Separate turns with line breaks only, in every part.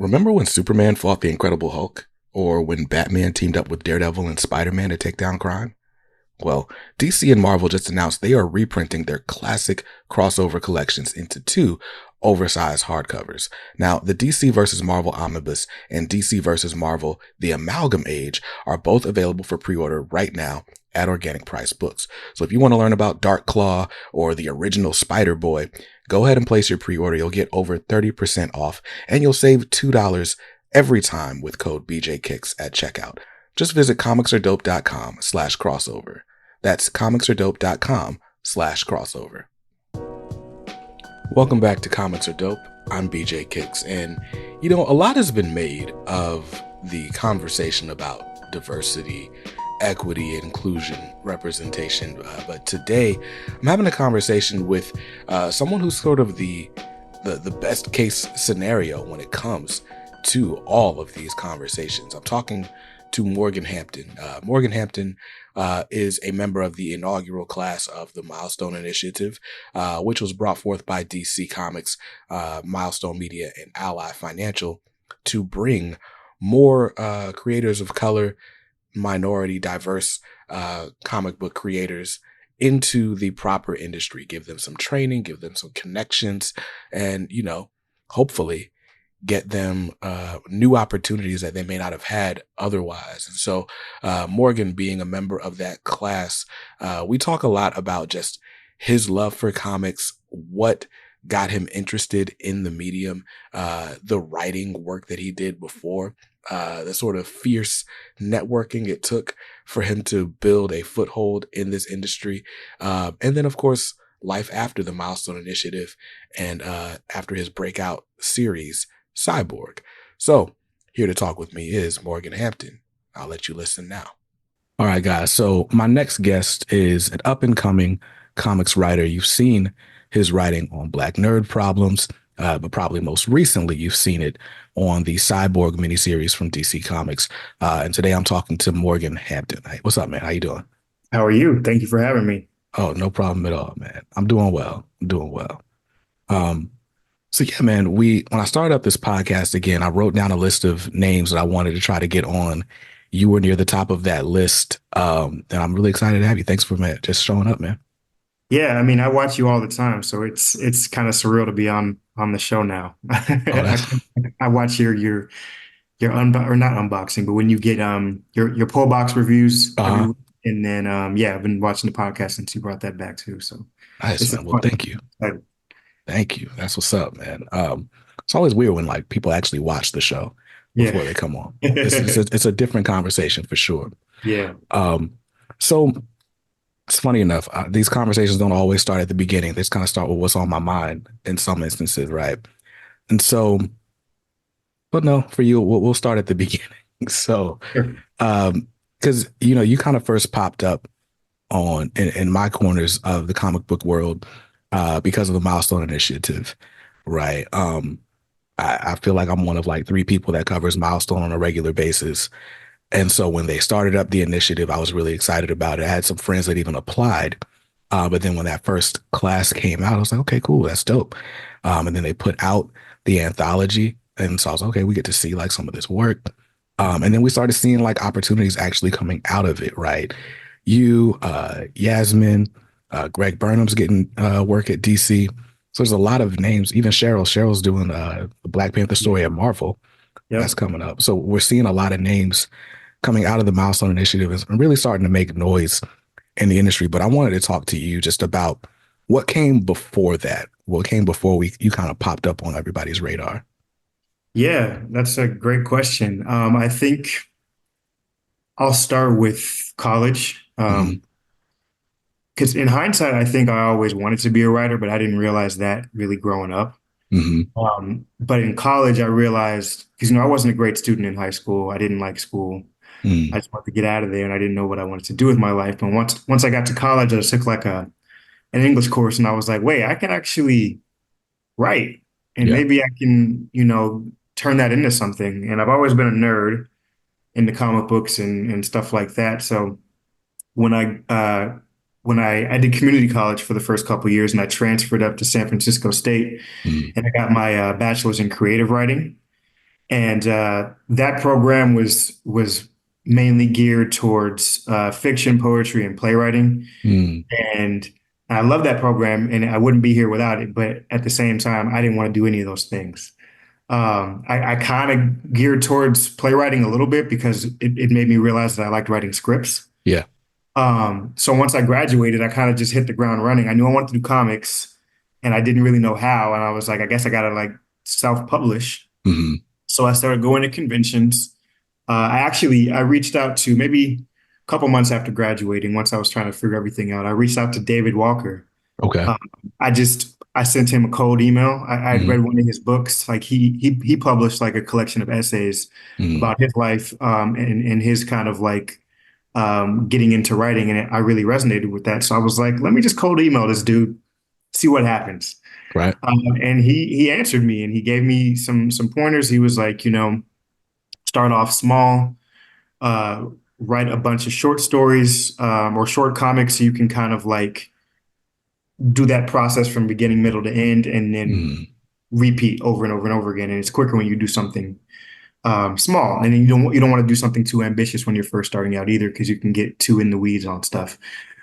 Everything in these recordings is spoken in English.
Remember when Superman fought the Incredible Hulk? Or when Batman teamed up with Daredevil and Spider-Man to take down crime? Well, DC and Marvel just announced they are reprinting their classic crossover collections into two oversized hardcovers. Now, the DC vs. Marvel Omnibus and DC vs. Marvel The Amalgam Age are both available for pre-order right now at Organic Price Books. So if you want to learn about Dark Claw or the original Spider-Boy, go ahead and place your pre-order. You'll get over 30% off and you'll save $2 every time with code BJKicks at checkout. Just visit comicsardope.com/crossover. That's comicsardope.com/crossover. Welcome back to Comics Are Dope. I'm BJ Kicks. And, a lot has been made of the conversation about diversity, equity, inclusion, representation. But today, I'm having a conversation with someone who's sort of the best case scenario when it comes to all of these conversations. I'm talking to Morgan Hampton. Morgan Hampton is a member of the inaugural class of the Milestone Initiative, which was brought forth by DC Comics, Milestone Media, and Ally Financial to bring more creators of color, minority, diverse comic book creators into the proper industry, give them some training, give them some connections, and, hopefully get them new opportunities that they may not have had otherwise. And so Morgan, being a member of that class, we talk a lot about just his love for comics, what got him interested in the medium, the writing work that he did before, the sort of fierce networking it took for him to build a foothold in this industry. And then, of course, life after the Milestone Initiative and after his breakout series, Cyborg. So here to talk with me is Morgan Hampton. I'll let you listen now. All right, guys. So my next guest is an up and coming comics writer. You've seen his writing on Black Nerd Problems, but probably most recently you've seen it on the Cyborg miniseries from DC Comics. And today I'm talking to Morgan Hampton. Hey, what's up, man? How you doing?
How are you? Thank you for having me.
Oh, no problem at all, man. I'm doing well. So yeah, man, when I started up this podcast again, I wrote down a list of names that I wanted to try to get on. You were near the top of that list. And I'm really excited to have you. Thanks for just showing up, man.
Yeah, I mean, I watch you all the time, so it's kind of surreal to be on the show now.
Oh, that's
I watch your or not unboxing, but when you get your pull box reviews every
uh
week, and then yeah, I've been watching the podcast since you brought that back too. So
nice,
this is
man. Well,
fun.
thank you. Thank you. That's what's up, man. It's always weird when like people actually watch the show
Yeah.
before they come on. It's a different conversation for sure.
Yeah.
So it's funny enough, these conversations don't always start at the beginning. They just kind of start with what's on my mind in some instances, right? And so, but no, for you, we'll start at the beginning. So,
Sure.
because you kind of first popped up in my corners of the comic book world because of the Milestone Initiative, right? I feel like I'm one of like three people that covers Milestone on a regular basis. And so when they started up the initiative, I was really excited about it. I had some friends that even applied. But then when that first class came out, I was like, okay, cool, that's dope. And then they put out the anthology. And so I was like, okay, we get to see like some of this work. And then we started seeing like opportunities actually coming out of it, right? You, Yasmin, Greg Burnham's getting work at DC. So there's a lot of names, even Cheryl. Cheryl's doing the Black Panther story at Marvel. That's
Yep.
coming up. So we're seeing a lot of names coming out of the Milestone Initiative and really starting to make noise in the industry. But I wanted to talk to you just about what came before that. What came before you kind of popped up on everybody's radar.
Yeah, that's a great question. I think I'll start with college.
Hmm.
Because in hindsight, I think I always wanted to be a writer, but I didn't realize that really growing up.
Hmm.
But in college, I realized because I wasn't a great student in high school. I didn't like school. I
Hmm.
just wanted to get out of there, and I didn't know what I wanted to do with my life. But once I got to college, I took like an English course, and I was like, wait, I can actually write, and
Yeah.
maybe I can turn that into something. And I've always been a nerd into comic books and stuff like that. So when I did community college for the first couple of years, and I transferred up to San Francisco State,
Hmm.
and I got my bachelor's in creative writing. And that program was mainly geared towards fiction, poetry, and playwriting.
Mm,
And I love that program, and I wouldn't be here without it. But at the same time, I didn't want to do any of those things. I kind of geared towards playwriting a little bit because it made me realize that I liked writing scripts.
yeah.
So once I graduated, I kind of just hit the ground running. I knew I wanted to do comics, and I didn't really know how. And I was like, I guess I gotta like self-publish.
Hmm.
So I started going to conventions. I reached out to maybe a couple months after graduating, once I was trying to figure everything out. I reached out to David Walker.
Okay.
Um, I sent him a cold email. I'd
Hmm.
read one of his books. Like he published like a collection of essays
Hmm.
about his life and his kind of like getting into writing, and I really resonated with that. So I was like, let me just cold email this dude, see what happens.
Right.
And he answered me and he gave me some pointers. He was like, start off small, uh, write a bunch of short stories or short comics so you can kind of like do that process from beginning, middle to end, and then
Mm,
repeat over and over and over again. And it's quicker when you do something small, and then you don't want to do something too ambitious when you're first starting out either, because you can get too in the weeds on stuff.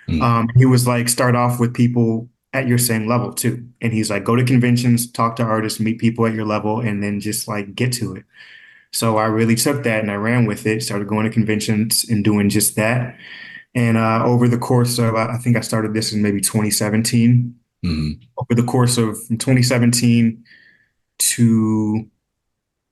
mm,
He was like, start off with people at your same level too, and he's like, go to conventions, talk to artists, meet people at your level, and then just like get to it. So I really took that and I ran with it, started going to conventions and doing just that. And over the course of, I think I started this in maybe 2017.
mm,
Over the course of from 2017 to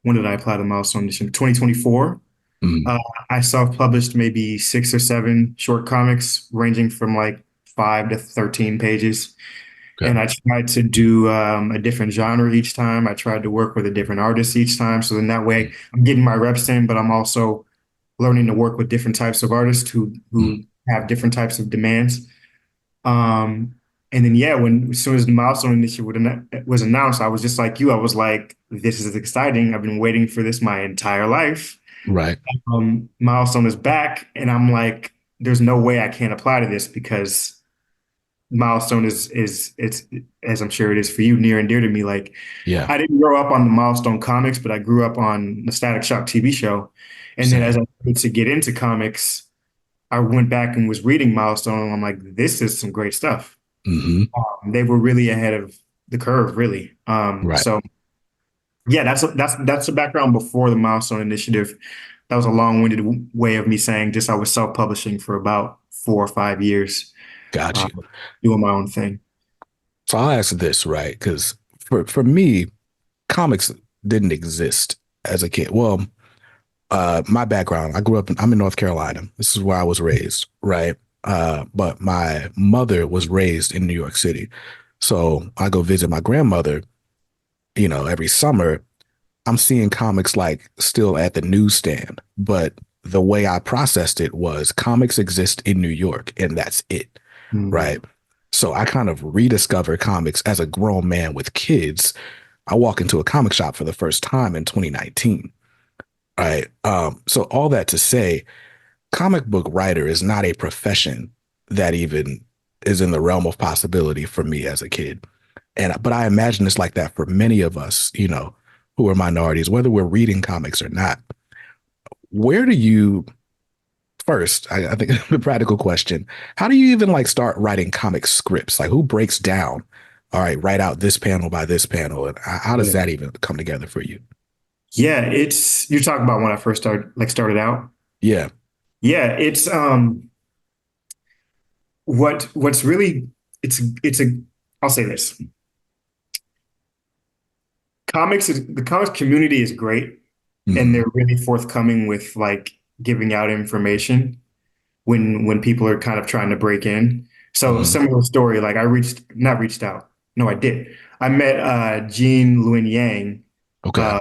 when did I apply to Milestone Initiative? 2024.
mm.
Uh, I self-published maybe 6 or 7 short comics ranging from like 5 to 13 pages.
Okay.
And I tried to do a different genre each time. I tried to work with a different artist each time. So then that way I'm getting my reps in, but I'm also learning to work with different types of artists
Mm,
who have different types of demands. Um, and then yeah, when as soon as the Milestone Initiative was announced, I was just like you. I was like, this is exciting. I've been waiting for this my entire life.
right.
Milestone is back, and I'm like, there's no way I can't apply to this because Milestone is it's as I'm sure it is for you, near and dear to me. Like
Yeah.
I didn't grow up on the Milestone comics, but I grew up on the Static Shock TV show. And then as
Same.
I started to get into comics, I went back and was reading Milestone, and I'm like, this is some great stuff.
Hmm.
They were really ahead of the curve, really.
Right.
So yeah, that's the background before the Milestone Initiative. That was a long-winded way of me saying just I was self-publishing for about 4 or 5 years,
Got
uh,
you.
doing my own thing.
So I'll ask this, right? Because for me, comics didn't exist as a kid. Well, my background, I'm in North Carolina. This is where I was raised, right? But my mother was raised in New York City. So I go visit my grandmother, every summer. I'm seeing comics like still at the newsstand, but the way I processed it was comics exist in New York and that's it,
Mm.
right? So I kind of rediscover comics as a grown man with kids. I walk into a comic shop for the first time in 2019, right? So all that to say, comic book writer is not a profession that even is in the realm of possibility for me as a kid. But I imagine it's like that for many of us, who are minorities, whether we're reading comics or not. Where do you first, I think the practical question, how do you even like start writing comic scripts? Like who breaks down, all right, write out this panel by this panel, and how does
Yeah.
that even come together for you?
Yeah, you're talking about when I first started out.
Yeah.
Yeah, it's what's really it's a I'll say this. The comics community is great and
Hmm.
they're really forthcoming with like giving out information when people are kind of trying to break in. So
Hmm.
similar story, like I reached not reached out. No, I did. I met Gene Luen Yang,
Okay.
uh,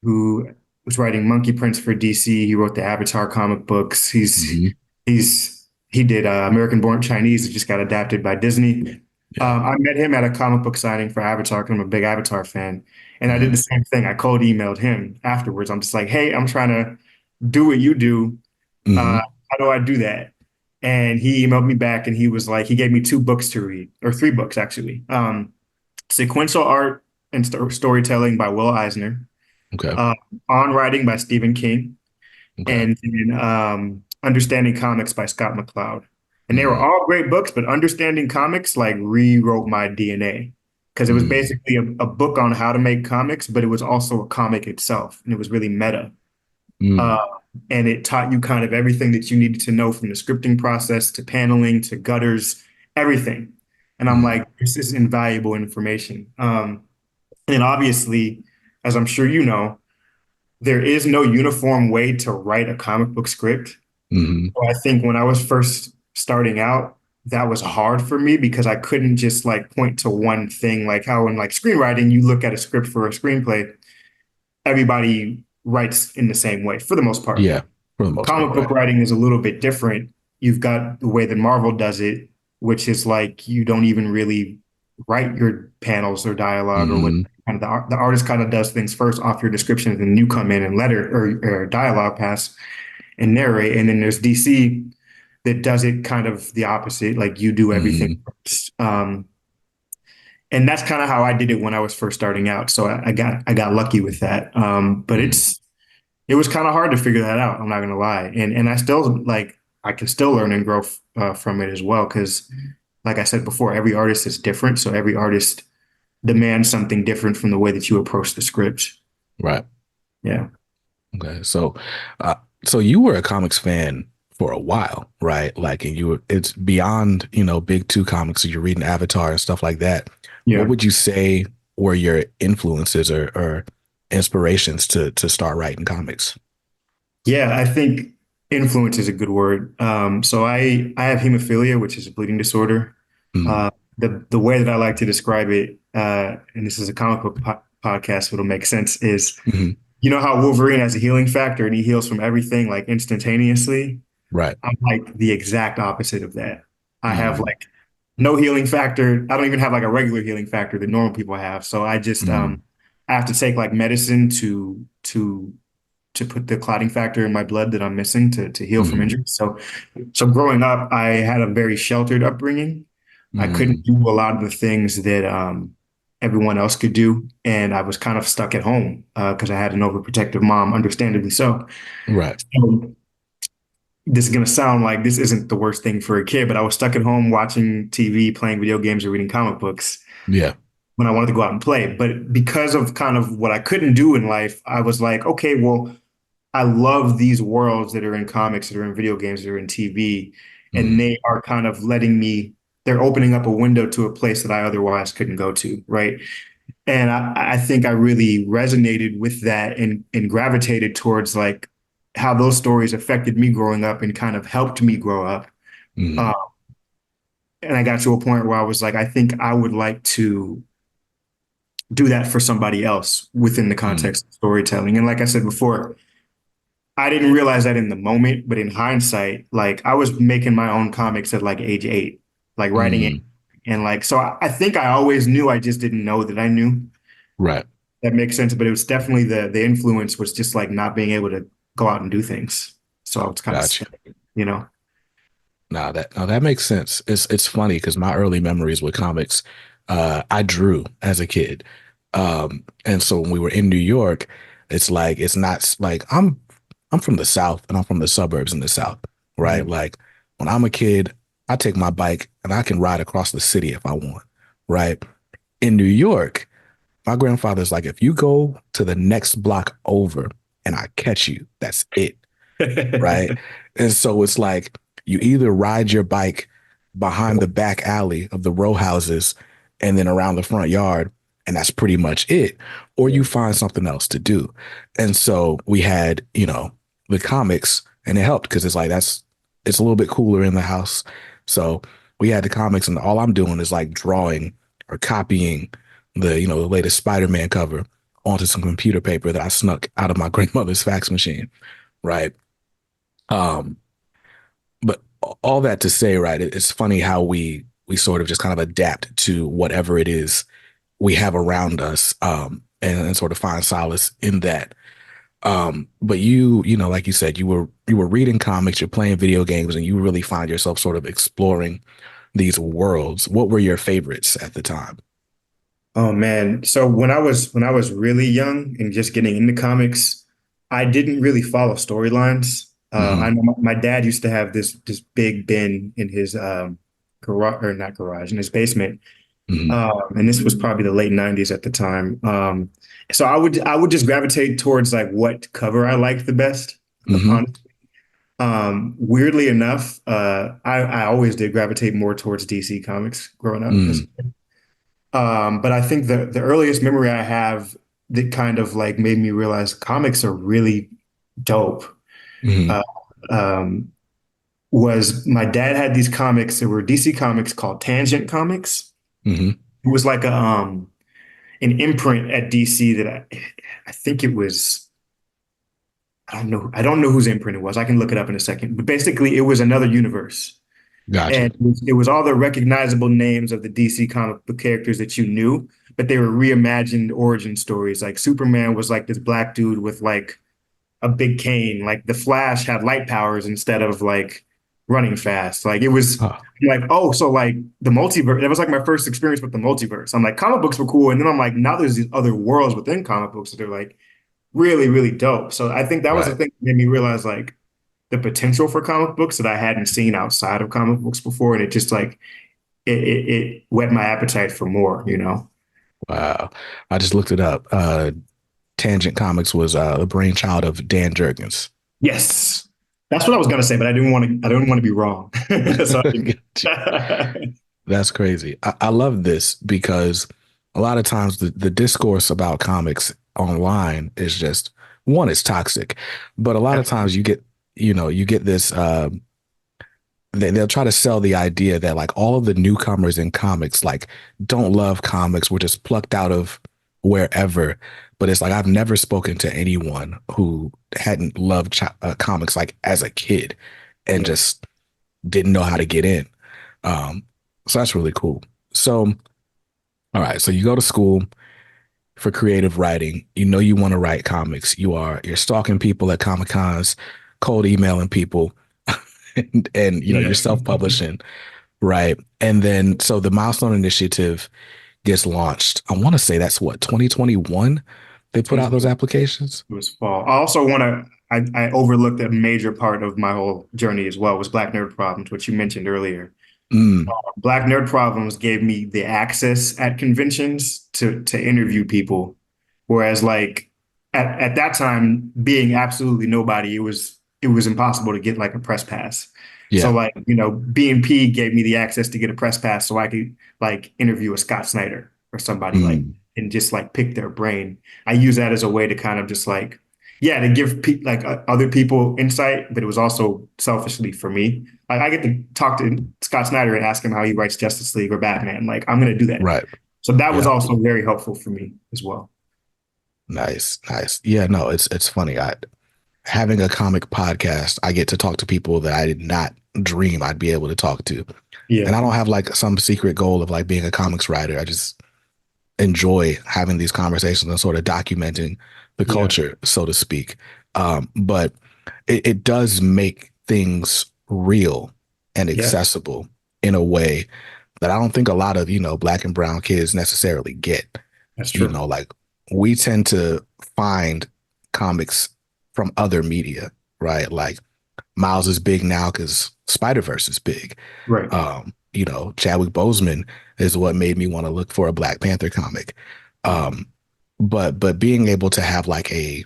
who was writing Monkey Prince for DC. He wrote the Avatar comic books.
Hmm.
He did American Born Chinese. It just got adapted by Disney.
Yeah.
I met him at a comic book signing for Avatar because I'm a big Avatar fan, and I did
Hmm.
the same thing. I cold emailed him afterwards. I'm just like, hey, I'm trying to do what you do.
Hmm.
How do I do that? And he emailed me back, and he was like, he gave me 2 books to read, or 3 books actually. Sequential Art and Storytelling by Will Eisner,
Okay.
uh, On Writing by Stephen King,
Okay.
and then Understanding Comics by Scott McCloud. And they were
Mm,
all great books, but Understanding Comics like rewrote my DNA because it was
mm,
basically a book on how to make comics, but it was also a comic itself, and it was really meta.
mm,
Uh, and it taught you kind of everything that you needed to know from the scripting process to paneling to gutters, everything. And I'm
mm,
like, this is invaluable information. And obviously, as I'm sure you know, there is no uniform way to write a comic book script.
mm,
So I think when I was first starting out, that was hard for me because I couldn't just like point to one thing, like how in like screenwriting, you look at a script for a screenplay, everybody writes in the same way for the most part.
yeah, for the most part,
Comic book
right.
writing is a little bit different. You've got the way that Marvel does it, which is like you don't even really write your panels or dialogue or what
Mm,
kind of the artist kind of does things first off your description, and then you come in and letter or dialogue pass and narrate. And then there's DC that does it kind of the opposite, like you do everything
mm,
first. And that's kind of how I did it when I was first starting out. So I got lucky with that. But
mm,
it was kind of hard to figure that out. I'm not gonna lie, and I still like I can still learn and grow from it as well because, like I said before, every artist is different. So every artist demands something different from the way that you approach the script.
right.
Yeah,
Okay. Uh, so you were a comics fan for a while, right? Like, and you were, it's beyond, big two comics. So you're reading Avatar and stuff like that. What
yeah,
would you say were your influences or inspirations to start writing comics?
yeah. I think influence is a good word. So I have hemophilia, which is a bleeding disorder.
Mm,
Uh, the way that I like to describe it, and this is a comic book podcast, so it'll make sense, is
hmm.
you know how Wolverine has a healing factor and he heals from everything like instantaneously?
Right.
I'm like the exact opposite of that. I have
Mm,
like no healing factor. I don't even have like a regular healing factor that normal people have. So I just
mm,
I have to take like medicine to put the clotting factor in my blood that I'm missing to heal from
mm,
injuries. So growing up, I had a very sheltered upbringing. I couldn't
mm,
do a lot of the things that everyone else could do, and I was kind of stuck at home because I had an overprotective mom, understandably so.
right.
So this is gonna sound like this isn't the worst thing for a kid, but I was stuck at home watching TV, playing video games, or reading comic books
Yeah.
when I wanted to go out and play. But because of kind of what I couldn't do in life, I was like, okay, well, I love these worlds that are in comics, that are in video games, that are in TV, and
Mm,
they are kind of letting me, they're opening up a window to a place that I otherwise couldn't go to, right? And I think I really resonated with that and gravitated towards like how those stories affected me growing up and kind of helped me grow up. Uh,
mm,
and I got to a point where I was like, I think I would like to do that for somebody else within the
mm,
context of storytelling. And like I said before, I didn't realize that in the moment, but in hindsight, like I was making my own comics at like age 8, like writing it.
mm,
And like, so I think I always knew, I just didn't know that I knew.
right.
That makes sense. But it was definitely the influence was just like not being able to go out and do things. So I was kind of
Gotcha.
stuck, you know?
Now that makes sense. It's funny because my early memories with comics, I drew as a kid, and so when we were in New York, it's like it's not like I'm from the South and I'm from the suburbs in the South, right?
Mhm.
Like when I'm a kid, I take my bike and I can ride across the city if I want, right? In New York, my grandfather's like, if you go to the next block over and I catch you, that's it, right? And so it's like you either ride your bike behind the back alley of the row houses and then around the front yard, and that's pretty much it, or
Yeah.
you find something else to do. And so we had, the comics, and it helped because it's like it's a little bit cooler in the house. So we had the comics, and all I'm doing is like drawing or copying the latest Spider-Man cover onto some computer paper that I snuck out of my grandmother's fax machine, right? Um, but all that to say, right, it's funny how we sort of just kind of adapt to whatever it is we have around us, and sort of find solace in that. But like you said, you were reading comics, you're playing video games, and you really find yourself sort of exploring these worlds. What were your favorites at the time?
Oh man. So when I was really young and just getting into comics, I didn't really follow storylines. I
Hmm.
know my dad used to have this big bin in his garage, or not garage, in his basement.
Hmm.
And this was probably the late 90s at the time. So I would just gravitate towards like what cover I liked the best.
Hmm.
Honestly. Weirdly enough, I always did gravitate more towards DC comics growing up.
Mm.
But I think the earliest memory I have that kind of like made me realize comics are really dope.
Hmm.
Uh, um, was my dad had these comics. There were DC comics called Tangent Comics.
Hmm.
It was like a an imprint at DC that I think it was. I don't know whose imprint it was. I can look it up in a second. But basically, it was another universe.
Got you.
And it was all the recognizable names of the DC comic book characters that you knew, but they were reimagined origin stories. Like Superman was like this black dude with like a big cane. Like the Flash had light powers instead of like running fast. Like it was
Oh,
like, oh, so like the multiverse. That was like my first experience with the multiverse. I'm like, comic books were cool. And then I'm like, now there's these other worlds within comic books that are like really, really dope. So I think that was the
right.
thing that made me realize like the potential for comic books that I hadn't seen outside of comic books before. And it just like it whet my appetite for more, you know?
Wow. I just looked it up. Tangent Comics was the brainchild of Dan Jurgens.
Yes. That's what I was gonna say, but I didn't want to be wrong. So I
Gotcha.
didn't.
That's crazy. I love this because a lot of times the discourse about comics online is just one, it's toxic, but a lot of times you get this they'll try to sell the idea that like all of the newcomers in comics like don't love comics, were just plucked out of wherever. But it's like I've never spoken to anyone who hadn't loved comics like as a kid and
Yeah.
just didn't know how to get in. Um, so that's really cool. So, all right, so you go to school for creative writing. You know you want to write comics. You're stalking people at Comic Cons, cold emailing people, and you know you're
Yeah.
self publishing. Right. And then so the Milestone Initiative gets launched. I want to say that's what, 2021 they put out those
2020
applications.
was fall. I also want to. I overlooked a major part of my whole journey as well was Black Nerd Problems, which you mentioned earlier.
Mm,
Black Nerd Problems gave me the access at conventions to interview people, whereas like at that time, being absolutely nobody, it was impossible to get like a press pass. So
yeah.
like B&P gave me the access to get a press pass, so I could like interview a Scott Snyder or somebody like
Mm,
and just like pick their brain. I use that as a way to kind of just like yeah to give like other people insight, but it was also selfishly for me. Like I get to talk to Scott Snyder and ask him how he writes Justice League or Batman. Like I'm gonna do that.
right.
So that was
Yeah.
also very helpful for me as well.
Nice. Nice. Yeah, no, it's funny. I having a comic podcast, I get to talk to people that I did not dream I'd be able to talk to. And
Yeah,
I don't have like some secret goal of like being a comics writer. I just enjoy having these conversations and sort of documenting the
yeah,
culture, so to speak. But it does make things real and
yeah.
accessible in a way that I don't think a lot of, black and brown kids necessarily get.
That's true.
Like we tend to find comics from other media, right? Like Miles is big now because Spider-Verse is big.
Right,
Chadwick Boseman is what made me want to look for a Black Panther comic. Um, but being able to have like a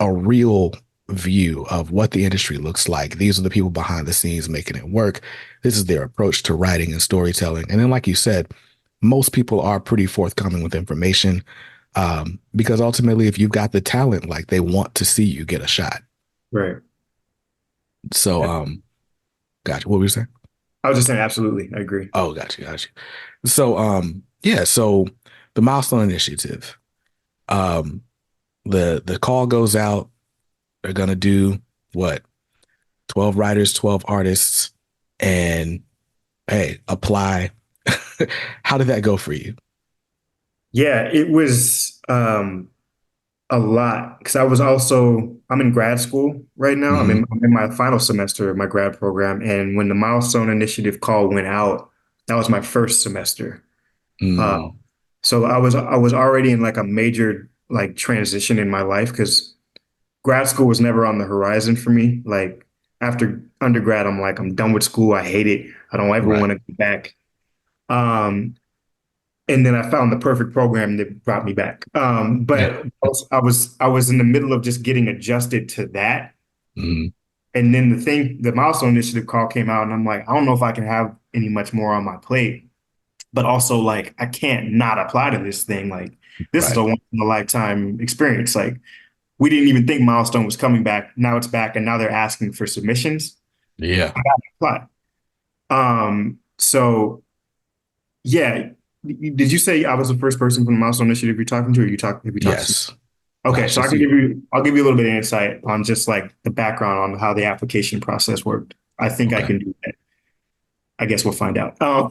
real view of what the industry looks like. These are the people behind the scenes making it work. This is their approach to writing and storytelling. And then, like you said, most people are pretty forthcoming with information because ultimately, if you've got the talent, like they want to see you get a shot.
right.
So, gotcha. What were you saying?
I was just saying, absolutely, I agree.
Oh, gotcha. So, yeah. So the Milestone Initiative, um, the call goes out. They're gonna do what? 12 writers, 12 artists, and hey, apply. How did that go for you?
Yeah, it was a lot because I'm in grad school right now. I'm in,
Hmm.
I'm in my final semester of my grad program, and when the Milestone Initiative call went out, that was my first semester. Uh,
Mm.
So I was already in like a major like transition in my life because grad school was never on the horizon for me. Like after undergrad, I'm like, I'm done with school. I hate it. I don't ever
Right.
want to go back. Um, and then I found the perfect program that brought me back. But I was in the middle of just getting adjusted to that.
Mhm.
And then the Milestone Initiative call came out, and I'm like, I don't know if I can have any much more on my plate, but also like I can't not apply to this thing. Like this is
Right.
a once in a lifetime experience. Like we didn't even think Milestone was coming back. Now it's back, and now they're asking for submissions.
Yeah.
I gotta apply. So yeah, did you say I was the first person from the Milestone Initiative you're talking to, or have you talked to?
Yes. No,
Okay,
it's
so
just you.
I'll give you a little bit of insight on just like the background on how the application process worked. I think I
Okay.
can do that. I guess we'll find out. I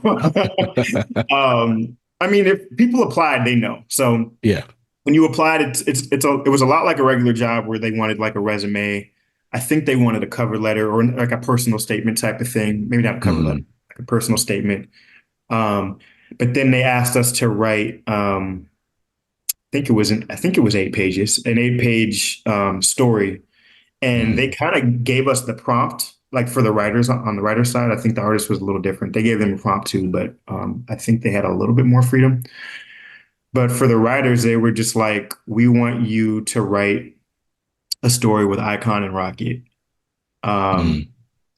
mean, if people applied, they know. So
Yeah.
when you applied, it was a lot like a regular job where they wanted like a resume. I think they wanted a cover letter or like a personal statement type of thing. Maybe not a cover letter,
Mhm.
like a personal statement. Um, but then they asked us to write. I think it was 8 pages, an 8 page story, and they
Mhm.
kind of gave us the prompt. Like for the writers on the writer side, I think the artist was a little different. They gave them a prompt too, but I think they had a little bit more freedom. But for the writers, they were just like, we want you to write a story with Icon and Rocket. Um,
Mhm.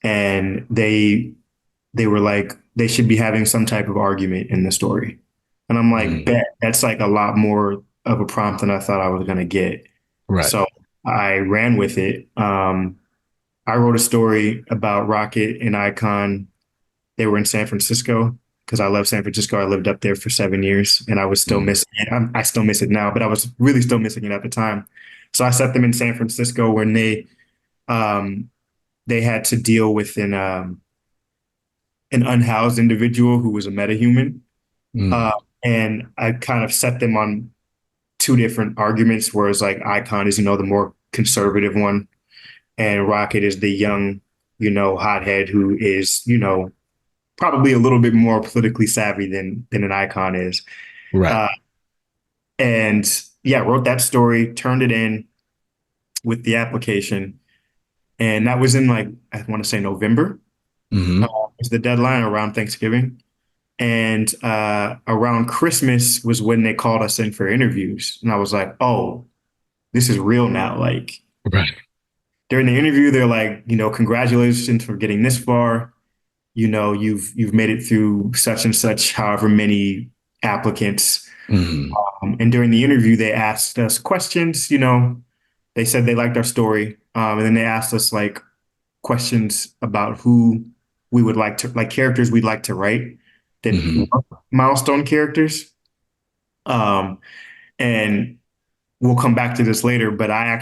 and they were like, they should be having some type of argument in the story. And I'm like,
Mhm.
bet that's like a lot more of a prompt than I thought I was gonna get.
Right.
So I ran with it. I wrote a story about Rocket and Icon. They were in San Francisco because I love San Francisco. I lived up there for 7 years and I was still
Mhm.
missing it. I still miss it now, but I was really still missing it at the time. So I set them in San Francisco when um, they had to deal with an unhoused individual who was a metahuman. Uh,
Mhm.
and I kind of set them on two different arguments, whereas like Icon is, the more conservative one, and Rocket is the young, hothead who is, probably a little bit more politically savvy than an Icon is.
Right.
Uh, and yeah, wrote that story, turned it in with the application, and that was in like I want to say November.
Mhm.
Was the deadline around Thanksgiving. And around Christmas was when they called us in for interviews. And I was like, oh, this is real now. Like
Right.
during the interview, they're like, congratulations for getting this far. You've made it through such and such, however many applicants.
Mhm.
And during the interview, they asked us questions. They said they liked our story. And then they asked us like questions about who we would like to, like characters we'd like to write that
Mhm.
were milestone characters. Um, and we'll come back to this later, but I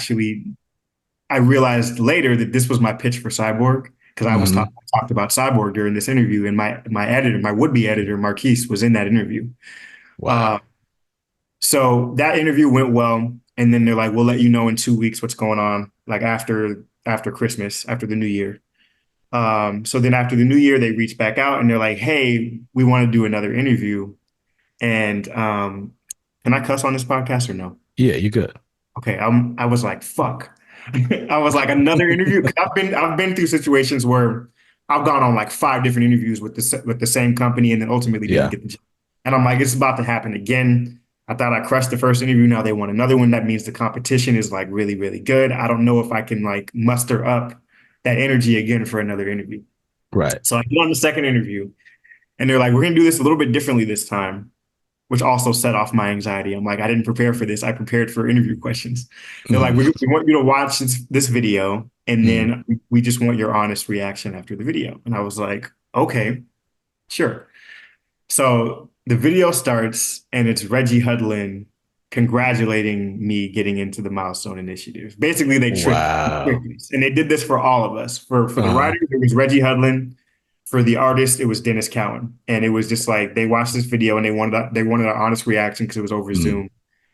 realized later that this was my pitch for Cyborg because
Mhm.
I talked about Cyborg during this interview, and my would-be editor Marquise was in that interview. Uh,
Wow.
so that interview went well, and then they're like, "We'll let you know in 2 weeks what's going on, like after Christmas, after the New Year." So then after the New Year, they reached back out and they're like, "Hey, we want to do another interview." And can I cuss on this podcast or no?
Yeah, you good.
Okay, I was like, fuck. I was like, another interview. 'Cause I've been through situations where I've gone on like 5 different interviews with the same company and then ultimately didn't
Yeah.
get the job. And I'm like, it's about to happen again. I thought I crushed the first interview. Now they want another one. That means the competition is like really, really good. I don't know if I can like muster up that energy again for another interview.
Right.
So I get on the second interview and they're like, we're gonna do this a little bit differently this time, which also set off my anxiety. I'm like, I didn't prepare for this. I prepared for interview questions. They're like,
Mhm.
we want you to watch this video, and
Mhm.
then we just want your honest reaction after the video. And I was like, okay, sure. So the video starts, and it's Reggie Hudlin congratulating me getting into the Milestone Initiative. Basically, they tricked
Wow.
us, and they did this for all of us. For the
Uh-huh.
writer, it was Reggie Hudlin. For the artist, it was Dennis Cowan, and it was just like they watched this video and they wanted an honest reaction because it was over
Mhm.
Zoom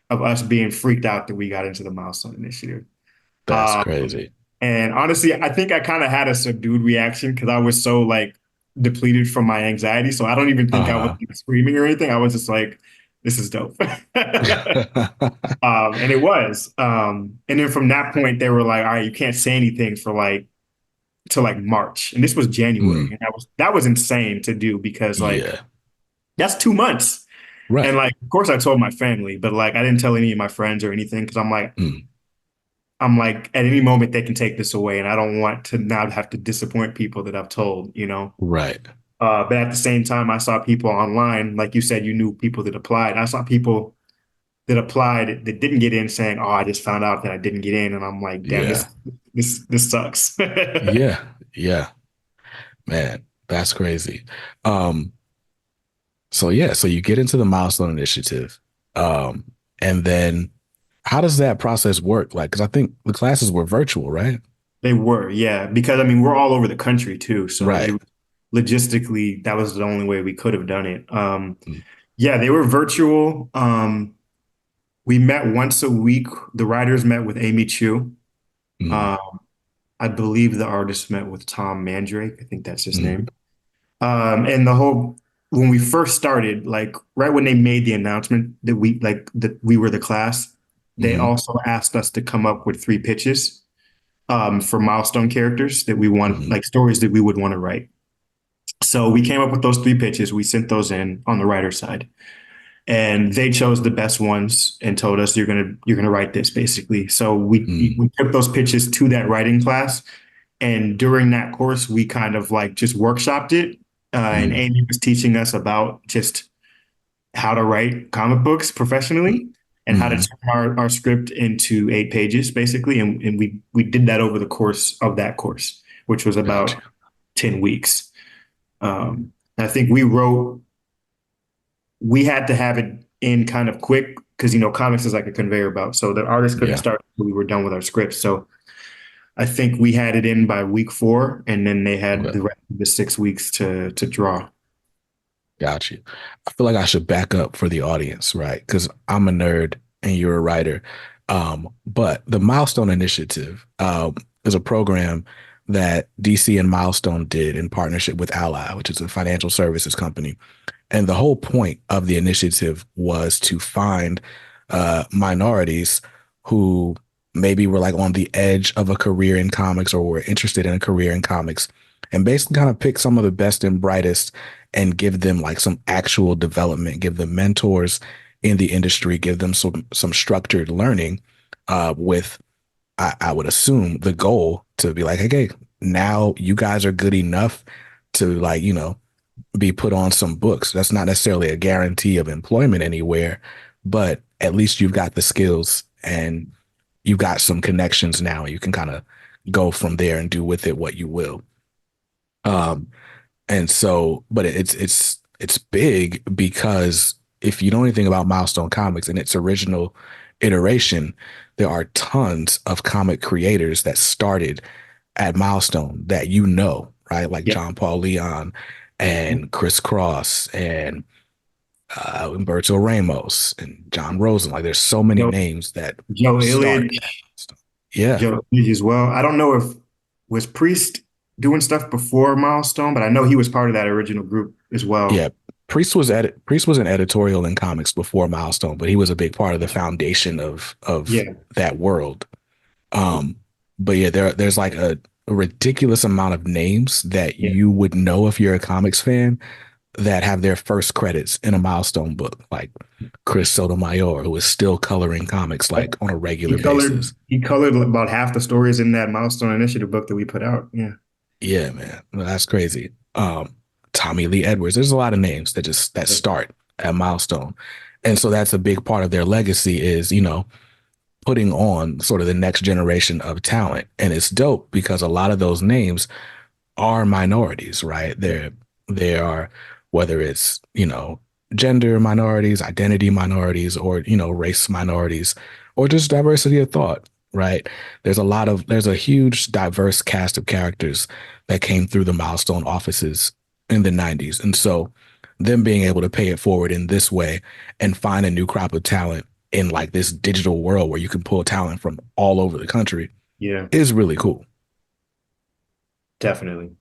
of us being freaked out that we got into the Milestone Initiative.
That's
Um,
crazy.
and honestly, I think I kind of had a subdued reaction because I was so like depleted from my anxiety. So I don't even think I was
Uh-huh.
like, screaming or anything. I was just like, this is dope. And it was. And then from that point, they were like, all right, you can't say anything for like till like March. And this was January.
Mm,
And that was insane to do because like
yeah.
that's 2 months. And
Right.
like, of course I told my family, but like I didn't tell any of my friends or anything because
Mm,
I'm like, at any moment they can take this away, and I don't want to now have to disappoint people that I've told, you know.
right.
But at the same time, I saw people online, like you said, you knew people that applied. I saw people that applied that didn't get in saying, "Oh, I just found out that I didn't get in," and I'm like, "Damn,
Yeah.
this sucks."
Yeah. Yeah. Man, that's crazy. Um, so yeah, so you get into the Milestone Initiative. Um, and then how does that process work? Like, because I think the classes were virtual, right?
They were, yeah, because I mean, we're all over the country too, so
Right.
logistically, that was the only way we could have done it.
Mm,
Yeah, they were virtual. We met once a week. The writers met with Amy Chu.
mm,
Um, I believe the artist met with Tom Mandrake. I think that's his
mm,
name. And the whole when we first started, like right when they made the announcement that we were the class, they
mm,
also asked us to come up with 3 pitches for milestone characters that we want,
mm,
like stories that we would want to write. So we came up with those 3 pitches. We sent those in on the writer side, and they chose the best ones and told us you're gonna write this basically. So we
mm,
took those pitches to that writing class, and during that course we kind of like just workshopped it. And
mm,
Amy was teaching us about just how to write comic books
mm,
professionally and how to
mm.
turn our script into 8 pages basically. And we did that over the course of that course, which was
Got you.
about 10 weeks. I think we had to have it in kind of quick because comics is like a conveyor belt, so the artist couldn't
Yeah.
start until we were done with our script. So I think we had it in by week 4, and then they had
Okay.
the rest of the 6 weeks to draw.
Got you. I feel like I should back up for the audience, right? Because I'm a nerd and you're a writer. But the Milestone Initiative is a program that DC and Milestone did in partnership with Ally, which is a financial services company. And the whole point of the initiative was to find minorities who maybe were like on the edge of a career in comics or were interested in a career in comics and basically kind of pick some of the best and brightest and give them like some actual development, give them mentors in the industry, give them some structured learning with I would assume the goal to be like, okay, now you guys are good enough to like, be put on some books. That's not necessarily a guarantee of employment anywhere, but at least you've got the skills and you've got some connections now. You can kind of go from there and do with it what you will. Um, and so, but it's big because if you know anything about Milestone Comics and its original iteration, there are tons of comic creators that started at Milestone that right? Like
Yep.
John Paul Leon and Chris Cross and Umberto Ramos and John Rosen. Like there's so many
Joe,
names that
Joe
started
Illidge,
at Milestone. Yeah.
Joe Illidge as well. I don't know if was Priest doing stuff before Milestone, but I know he was part of that original group as well.
Yeah. Priest was an editorial in comics before Milestone, but he was a big part of the foundation of
Yeah.
that world. Um, but yeah, there's like a ridiculous amount of names that
Yeah.
you would know if you're a comics fan that have their first credits in a Milestone book, like Chris Sotomayor, who is still coloring comics like on a regular basis.
He colored about half the stories in that Milestone Initiative book that we put out. Yeah.
Yeah, man, that's crazy. Tommy Lee Edwards. There's a lot of names that
Yeah.
start at Milestone, and so that's a big part of their legacy is putting on sort of the next generation of talent, and it's dope because a lot of those names are minorities, right? They are whether it's gender minorities, identity minorities, or race minorities, or just diversity of thought, right? There's a huge diverse cast of characters that came through the Milestone offices in the 90s. And so them being able to pay it forward in this way and find a new crop of talent in like this digital world where you can pull talent from all over the country
Yeah,
is really cool.
definitely.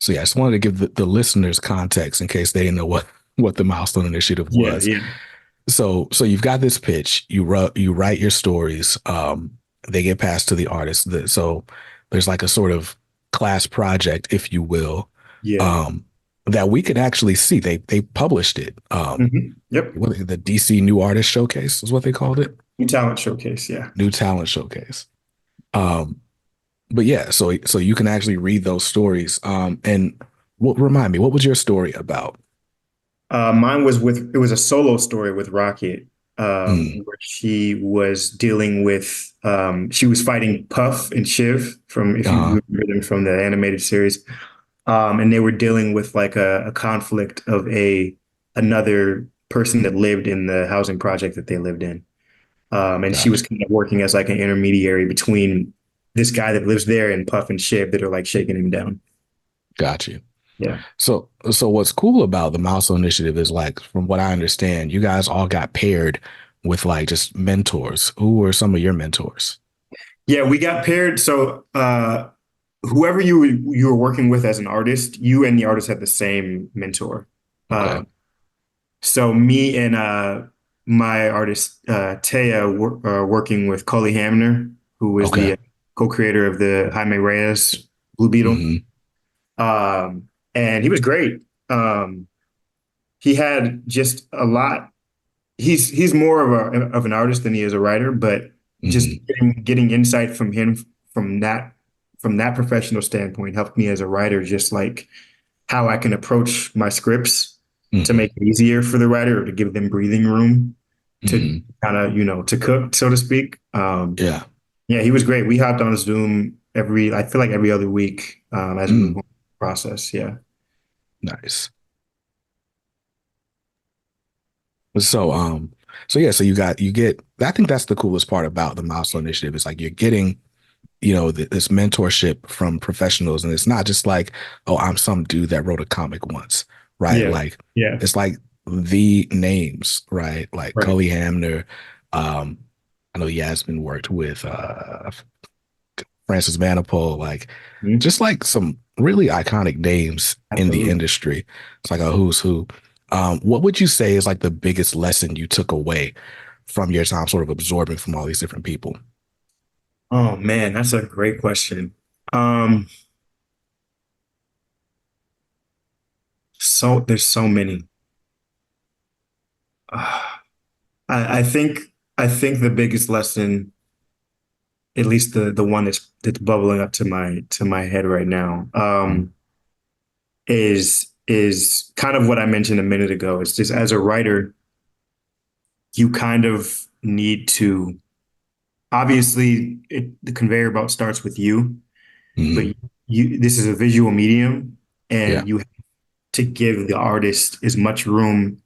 So yeah, I just wanted to give the listeners context in case they didn't know what the Milestone Initiative
Yeah,
was.
yeah.
So you've got this pitch, you write your stories, they get passed to the artist. So there's like a sort of class project, if you will,
Yeah.
um, that we could actually see. They published it.
Yep.
The DC New Artist Showcase is what they called it.
New talent showcase. Yeah.
New Talent Showcase. Um, but yeah, so you can actually read those stories. And what remind me, what was your story about?
Mine was with it was a solo story with Rocket,
Mm,
where she was dealing with she was fighting Puff and Shiv from if you
uh-huh.
remember them from the animated series. And they were dealing with like a conflict of a another person that lived in the housing project that they lived in. And she was
Gotcha.
kind of working as like an intermediary between this guy that lives there and Puff and Shiv that are like shaking him down.
Got you.
Yeah.
So what's cool about the Milestone Initiative is like, from what I understand, you guys all got paired with like just mentors. Who were some of your mentors?
Yeah, we got paired. So whoever you were working with as an artist, you and the artist had the same mentor.
Okay.
Uh, so me and my artist Taya were working with Cully Hamner, who is
Okay.
the co-creator of the Jaime Reyes Blue Beetle.
Hmm.
And he was great. He had just a lot. He's more of an artist than he is a writer, but just
Hmm.
getting insight from him from that professional standpoint helped me as a writer, just like how I can approach my scripts to
Hmm.
make it easier for the writer or to give them breathing room to
Hmm.
kind of, to cook, so to speak.
Yeah.
Yeah, he was great. We hopped on Zoom I feel like every other week as we were
Mm,
going through the process. Yeah.
nice. So so yeah, so you get, I think that's the coolest part about the Milestone Initiative is like you're getting, this mentorship from professionals, and it's not just like, oh, I'm some dude that wrote a comic once, right?
Yeah.
Like
Yeah.
it's like the names, right? Like
Right.
Cully Hamner. um I know Yasmin worked with Francis Manipul, like
Mhm.
just like some really iconic names in the
Absolutely.
industry. It's like a who's who. What would you say is like the biggest lesson you took away from your time sort of absorbing from all these different people?
Oh man, that's a great question. Um, so there's so many. Uh, I think the biggest lesson, at least the one that's bubbling up to my head right now,
Mm,
is kind of what I mentioned a minute ago. It's just as a writer, you kind of need to obviously the conveyor belt starts with you, but
mm,
you this is a visual medium,
yeah,
and you have to give the artist as much room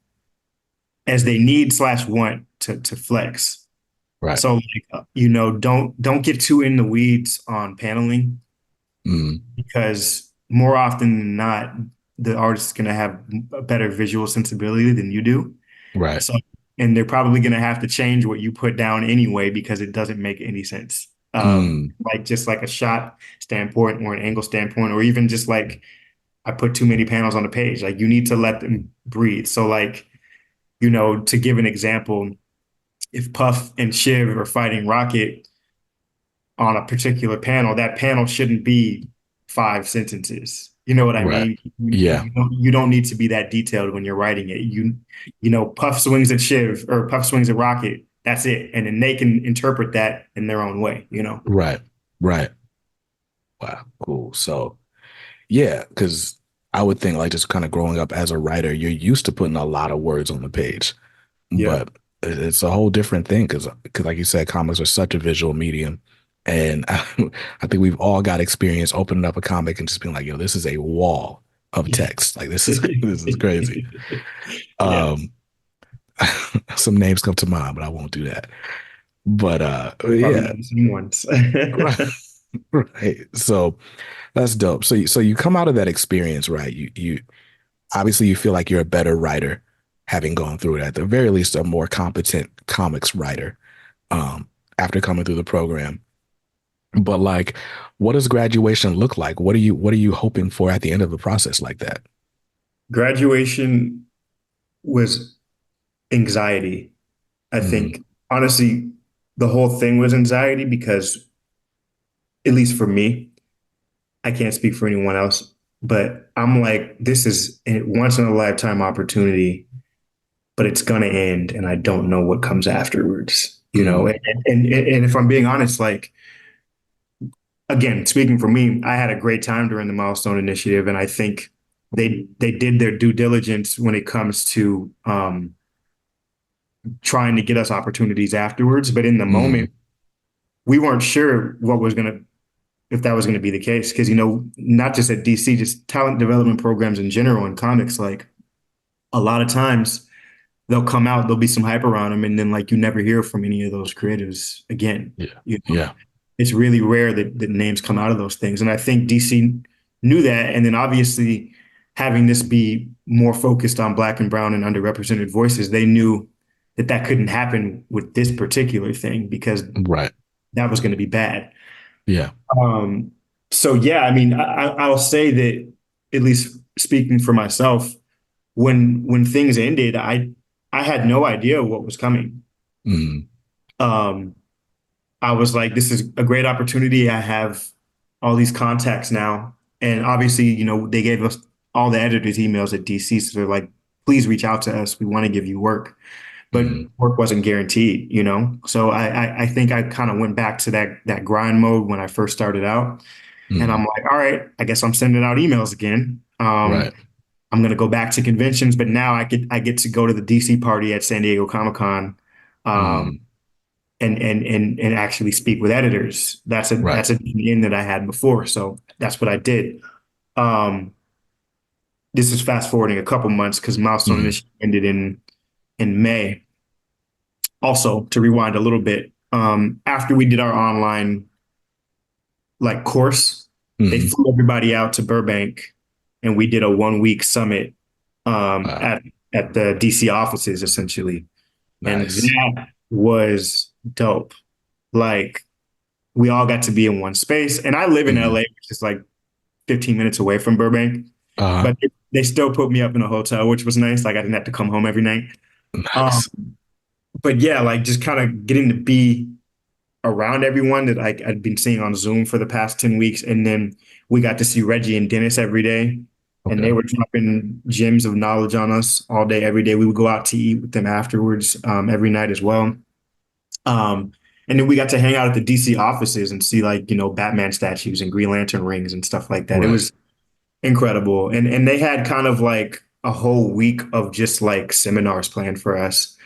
as they need slash want to flex.
right.
So like, don't get too in the weeds on paneling
Mm,
because more often than not, the artist is going to have a better visual sensibility than you do.
right.
So, and they're probably going to have to change what you put down anyway because it doesn't make any sense.
Mm,
Like just like a shot standpoint or an angle standpoint, or even just like I put too many panels on the page. Like you need to let them breathe. So like, to give an example, if Puff and Shiv are fighting Rocket on a particular panel, that panel shouldn't be 5 sentences. You know what I
right.
mean?
Yeah,
You don't need to be that detailed when you're writing it. Puff swings at Shiv or Puff swings at Rocket. That's it, and then they can interpret that in their own way.
right. Right. Wow, cool. So yeah, because I would think like just kind of growing up as a writer, you're used to putting a lot of words on the page,
Yeah,
but it's a whole different thing because like you said, comics are such a visual medium, and I think we've all got experience opening up a comic and just being like, yo, this is a wall of text. Like this is this is crazy.
yeah,
Um, some names come to mind, but I won't do that. But
probably
yeah,
not the same ones.
right, right. So that's dope. So you come out of that experience, right? You obviously you feel like you're a better writer having gone through it, at the very least a more competent comics writer, after coming through the program. But like, what does graduation look like? What are you hoping for at the end of the process like that?
Graduation was anxiety. I
Mm,
think honestly, the whole thing was anxiety because, at least for me, I can't speak for anyone else, but I'm like, this is a once in a lifetime opportunity, but it's gonna end, and I don't know what comes afterwards.
mm,
And if I'm being honest, like again, speaking for me, I had a great time during the Milestone Initiative, and I think they did their due diligence when it comes to trying to get us opportunities afterwards. But in the
mm,
moment, we weren't sure what was gonna if that was gonna be the case because not just at DC, just talent development programs in general in comics, like a lot of times they'll come out, there'll be some hype around them, and then like you never hear from any of those creatives again.
yeah,
You know,
yeah,
it's really rare that names come out of those things, and I think DC knew that, and then obviously having this be more focused on Black and Brown and underrepresented voices, they knew that that couldn't happen with this particular thing because
right,
that was going to be bad.
yeah,
Um, so yeah, I mean, I'll say that at least speaking for myself, when things ended, I had no idea what was coming.
mm,
Um, I was like, this is a great opportunity. I have all these contacts now, and obviously, they gave us all the editors' emails at DC, so they're like, please reach out to us. We want to give you work, but
mm,
work wasn't guaranteed. So I think I kind of went back to that grind mode when I first started out, and I'm
mm,
like, all right, I guess I'm sending out emails again.
right,
I'm gonna go back to conventions, but now I get to go to the DC party at San Diego Comic Con, um,
mm,
and actually speak with editors. That's a
right,
that's a in that I had before, so that's what I did. Um, this is fast forwarding a couple months because Milestone
mm,
Initiative ended in May. Also, to rewind a little bit, after we did our online like course, they
mm,
flew everybody out to Burbank, and we did a 1 week summit
wow,
at the DC offices essentially, and
nice,
that was dope. Like we all got to be in one space, and I live in
mm,
LA, which is like 15 minutes away from Burbank,
uh,
but they still put me up in a hotel, which was nice. Like I didn't have to come home every night. Um,
nice,
but yeah, like just kind of getting to be around everyone that I'd been seeing on Zoom for the past 10 weeks. And then we got to see Reggie and Dennis every day. And they
okay,
were dropping gems of knowledge on us all day, every day. We would go out to eat with them afterwards, every night as well. Um, and then we got to hang out at the DC offices and see like, Batman statues and Green Lantern rings and stuff like that. It
right,
was incredible. And they had kind of like a whole week of just like seminars planned for us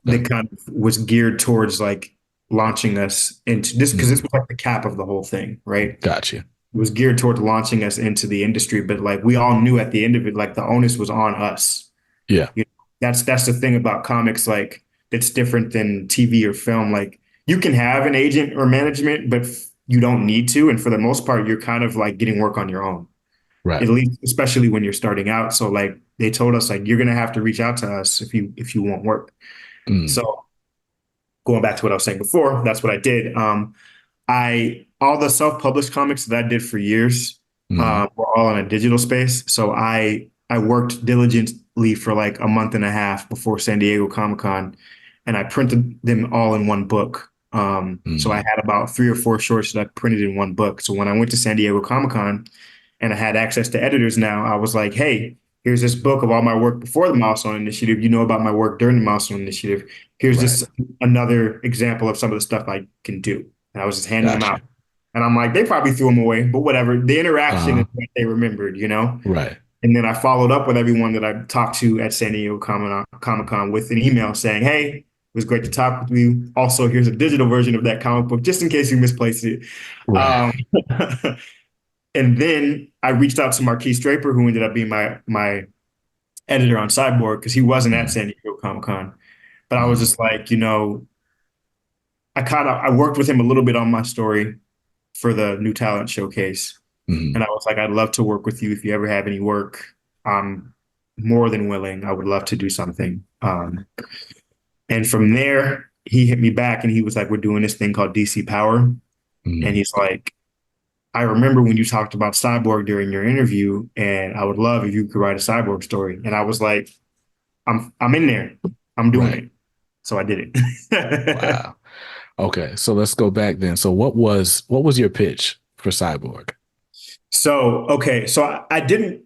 okay,
that kind of was geared towards like launching us into this because this
mm,
was like the cap of the whole thing, right?
got you,
It was geared towards launching us into the industry, but like we all knew at the end of it, like the onus was on us.
yeah,
You know, that's the thing about comics, like it's different than TV or film. Like you can have an agent or management, but you don't need to. And for the most part, you're kind of like getting work on your own,
right,
at least especially when you're starting out. So like they told us like you're gonna have to reach out to us if you want work.
mm,
So going back to what I was saying before, that's what I did. I all the self-published comics that I did for years
mm,
were all in a digital space. So I worked diligently for like a month and a half before San Diego Comic Con, and I printed them all in one book. So I
mm,
had about 3 or 4 shorts that I printed in one book. So when I went to San Diego Comic Con and I had access to editors now, I was like, hey, here's this book of all my work before the Milestone Initiative. You know about my work during the Milestone Initiative. Here's
right,
just another example of some of the stuff I can do. And I was just handing them
got you,
out. And I'm like, they probably threw them away, but whatever. The interaction is
uh,
what they remembered.
right,
And then I followed up with everyone that I talked to at San Diego Comic Con with an email saying, hey, it was great to talk with you. Also, here's a digital version of that comic book, just in case you misplaced it.
right,
Um, and then I reached out to Marquise Draper, who ended up being my editor on Cyborg, because he wasn't at
mm,
San Diego Comic Con. But I was
mm,
just like, I worked with him a little bit on my story for the new talent showcase. And
mm,
I was like, I'd love to work with you if you ever have any work. I'm more than willing. I would love to do something. And from there, he hit me back and he was like, we're doing this thing called DC Power. And
mm,
he's like, I remember when you talked about Cyborg during your interview, and I would love if you could write a Cyborg story. And I was like, I'm in there. I'm doing
right,
it. so I did it.
Wow. Okay, so let's go back then. So what was your pitch for Cyborg?
So, okay, so I didn't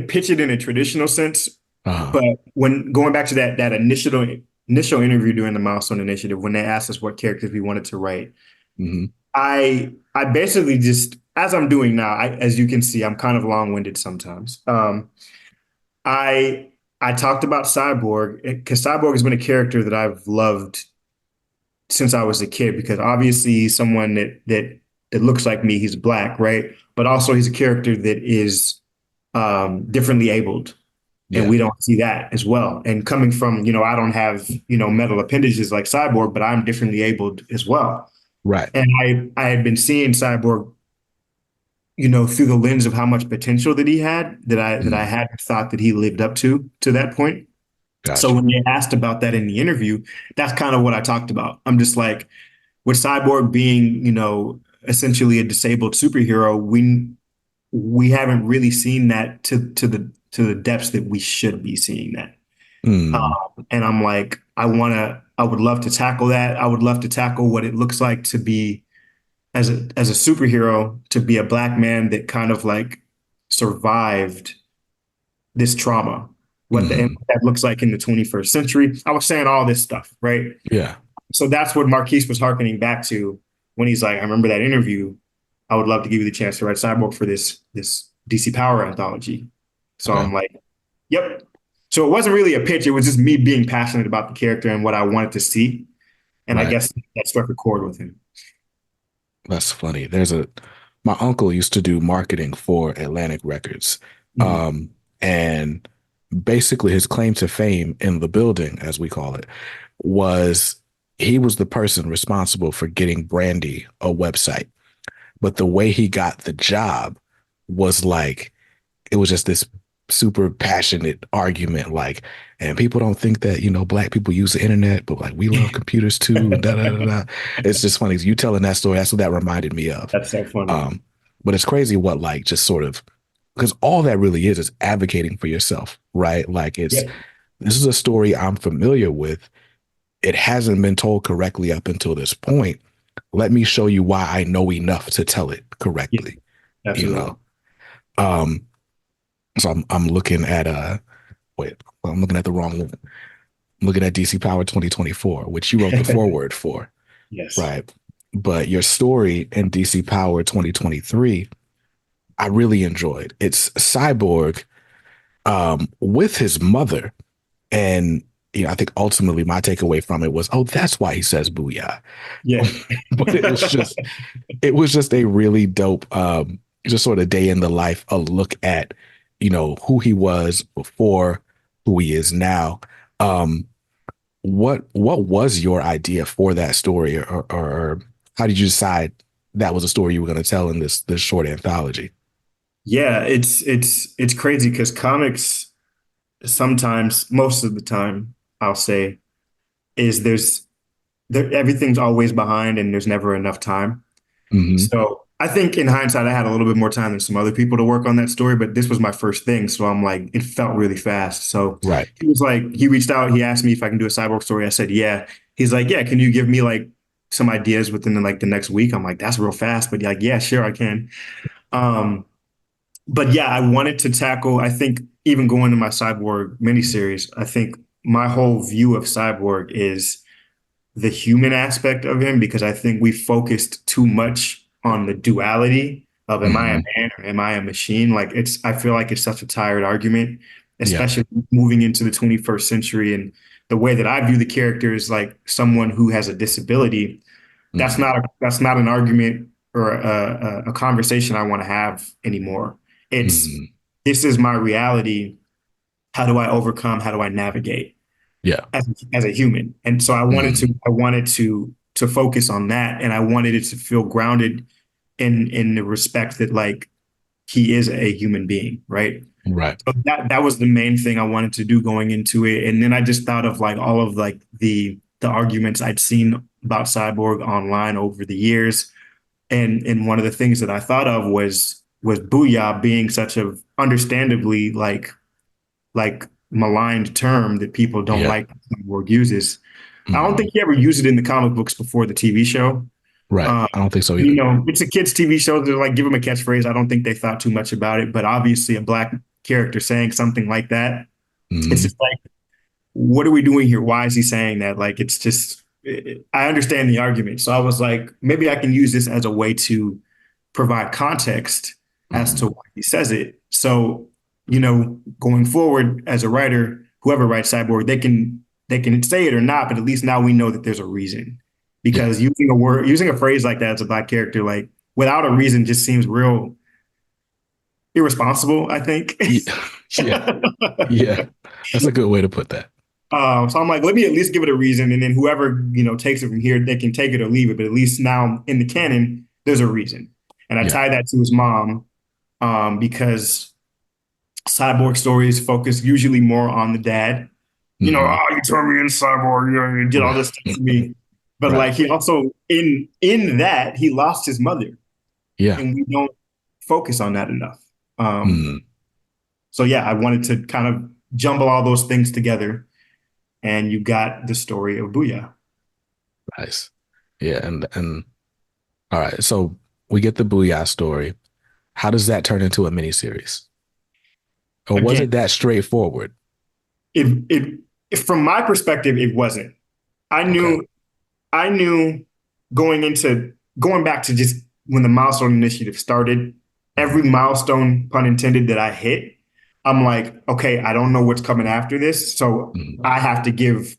pitch it in a traditional sense,
Uh-huh.
but when going back to that initial interview during the Milestone Initiative, when they asked us what characters we wanted to write,
Hmm.
I basically just, as I'm doing now, as you can see, I'm kind of long-winded sometimes. I I talked about Cyborg because Cyborg has been a character that I've loved since I was a kid because obviously he's someone that looks like me. He's black, right? But also he's a character that is differently abled, and
Yeah.
we don't see that as well. And coming from, I don't have metal appendages like Cyborg, but I'm differently abled as well.
Right.
And I had been seeing Cyborg, through the lens of how much potential that he had that I
Mm.
hadn't thought that he lived up to that point. So
Gotcha.
when they asked about that in the interview, that's kind of what I talked about. I'm just like, with Cyborg being, essentially a disabled superhero, we haven't really seen that to the depths that we should be seeing that.
Mm.
And I'm like, I would love to tackle that. I would love to tackle what it looks like to be as a superhero, to be a black man that kind of like survived this trauma, and
Hmm.
what that looks like in the 21st century. I was saying all this stuff, right?
Yeah.
So that's what Marquise was harkening back to when he's like, I remember that interview. I would love to give you the chance to write Cyborg for this DC Power anthology. So
Okay.
I'm like, yep. So it wasn't really a pitch. It was just me being passionate about the character and what I wanted to see. And I
Right.
guess that struck a chord with him.
That's funny. My uncle used to do marketing for Atlantic Records.
Mhm.
Um, and basically his claim to fame in the building, as we call it, was he was the person responsible for getting Brandy a website. But the way he got the job was like it was just this super passionate argument, like, and people don't think that black people use the internet, but like we love computers too, and da da da da. It's just funny. You telling that story, that's what that reminded me of.
That's so funny.
Um, but it's crazy what like just sort of because all that really is advocating for yourself, right? Like it's
Yeah.
this is a story I'm familiar with. It hasn't been told correctly up until this point. Let me show you why I know enough to tell it
Yeah.
correctly. You
Absolutely.
know. Um, so I'm looking at wait, I'm looking at the wrong one. I'm looking at DC Power 2024, which you wrote the foreword for,
Yes.
right? But your story in DC Power 2023, I really enjoyed. It's Cyborg with his mother. And I think ultimately my takeaway from it was, oh, that's why he says booyah.
Yeah.
But it was just a really dope just sort of day in the life, a look at who he was before, who he is now. um what was your idea for that story, or how did you decide that was a story you were going to tell in this short anthology?
Yeah, it's crazy because comics sometimes, most of the time, I'll say, is everything's always behind and there's never enough time.
Hmm.
So I think in hindsight, I had a little bit more time than some other people to work on that story, but this was my first thing. So I'm like, it felt really fast. So
Right.
he reached out, he asked me if I can do a cyborg story. I said, yeah. He's like, yeah, can you give me like some ideas within the next week? I'm like, that's real fast, but like, yeah, sure, I can. Um, but yeah, I wanted to tackle, I think even going to my cyborg miniseries, I think my whole view of cyborg is the human aspect of him because I think we focused too much on the duality of am I a
Hmm.
man or am I a machine? Like I feel like it's such a tired argument,
Yeah.
especially moving into the 21st century. And the way that I view the character is like someone who has a disability.
Hmm.
That's not an argument or a conversation I want to have anymore. It's
Hmm.
this is my reality. How do I overcome? How do I navigate?
Yeah.
As a human. And so
Hmm.
I wanted to focus on that, and I wanted it to feel grounded in the respect that like he is a human being, right?
Right.
So that was the main thing I wanted to do going into it. And then I just thought of like all of like the arguments I'd seen about Cyborg online over the years. And one of the things that I thought of was Booyah being such a understandably like maligned term that people don't
Yeah.
like Cyborg uses. I don't
Hmm.
think he ever used it in the comic books before the TV show.
Right.
Um,
I don't think so either.
it's a kids' TV show. They're like, give him a catchphrase. I don't think they thought too much about it, but obviously, a black character saying something like that, it's
Hmm.
just like, what are we doing here? Why is he saying that? Like, I understand the argument. So I was like, maybe I can use this as a way to provide context as
Hmm.
to why he says it. So, going forward as a writer, whoever writes Cyborg, they can say it or not, but at least now we know that there's a reason.
Yeah.
Because using a phrase like that as a black character, like without a reason, just seems real irresponsible, I think.
Yeah. Yeah. Yeah. That's a good way to put that.
So I'm like, let me at least give it a reason, and then whoever takes it from here, they can take it or leave it. But at least now in the canon, there's a reason, and I
Yeah.
tie that to his mom, because Cyborg stories focus usually more on the dad.
Hmm.
Oh, you turned me in Cyborg, you did all
Right.
this stuff to me, but
Right.
like he also in that he lost his mother,
Yeah.
and we don't focus on that enough. Um,
Hmm.
so yeah, I wanted to kind of jumble all those things together, and you got the story of Booyah.
Nice. Yeah. And all right. So we get the Booyah story. How does that turn into a miniseries? Or was
Again,
it that straightforward?
from my perspective, it wasn't. I
Okay.
knew I knew going back to just when the Milestone Initiative started, every
Hmm.
milestone, pun intended, that I hit, I'm like, okay, I don't know what's coming after this, so
Hmm.
I have to give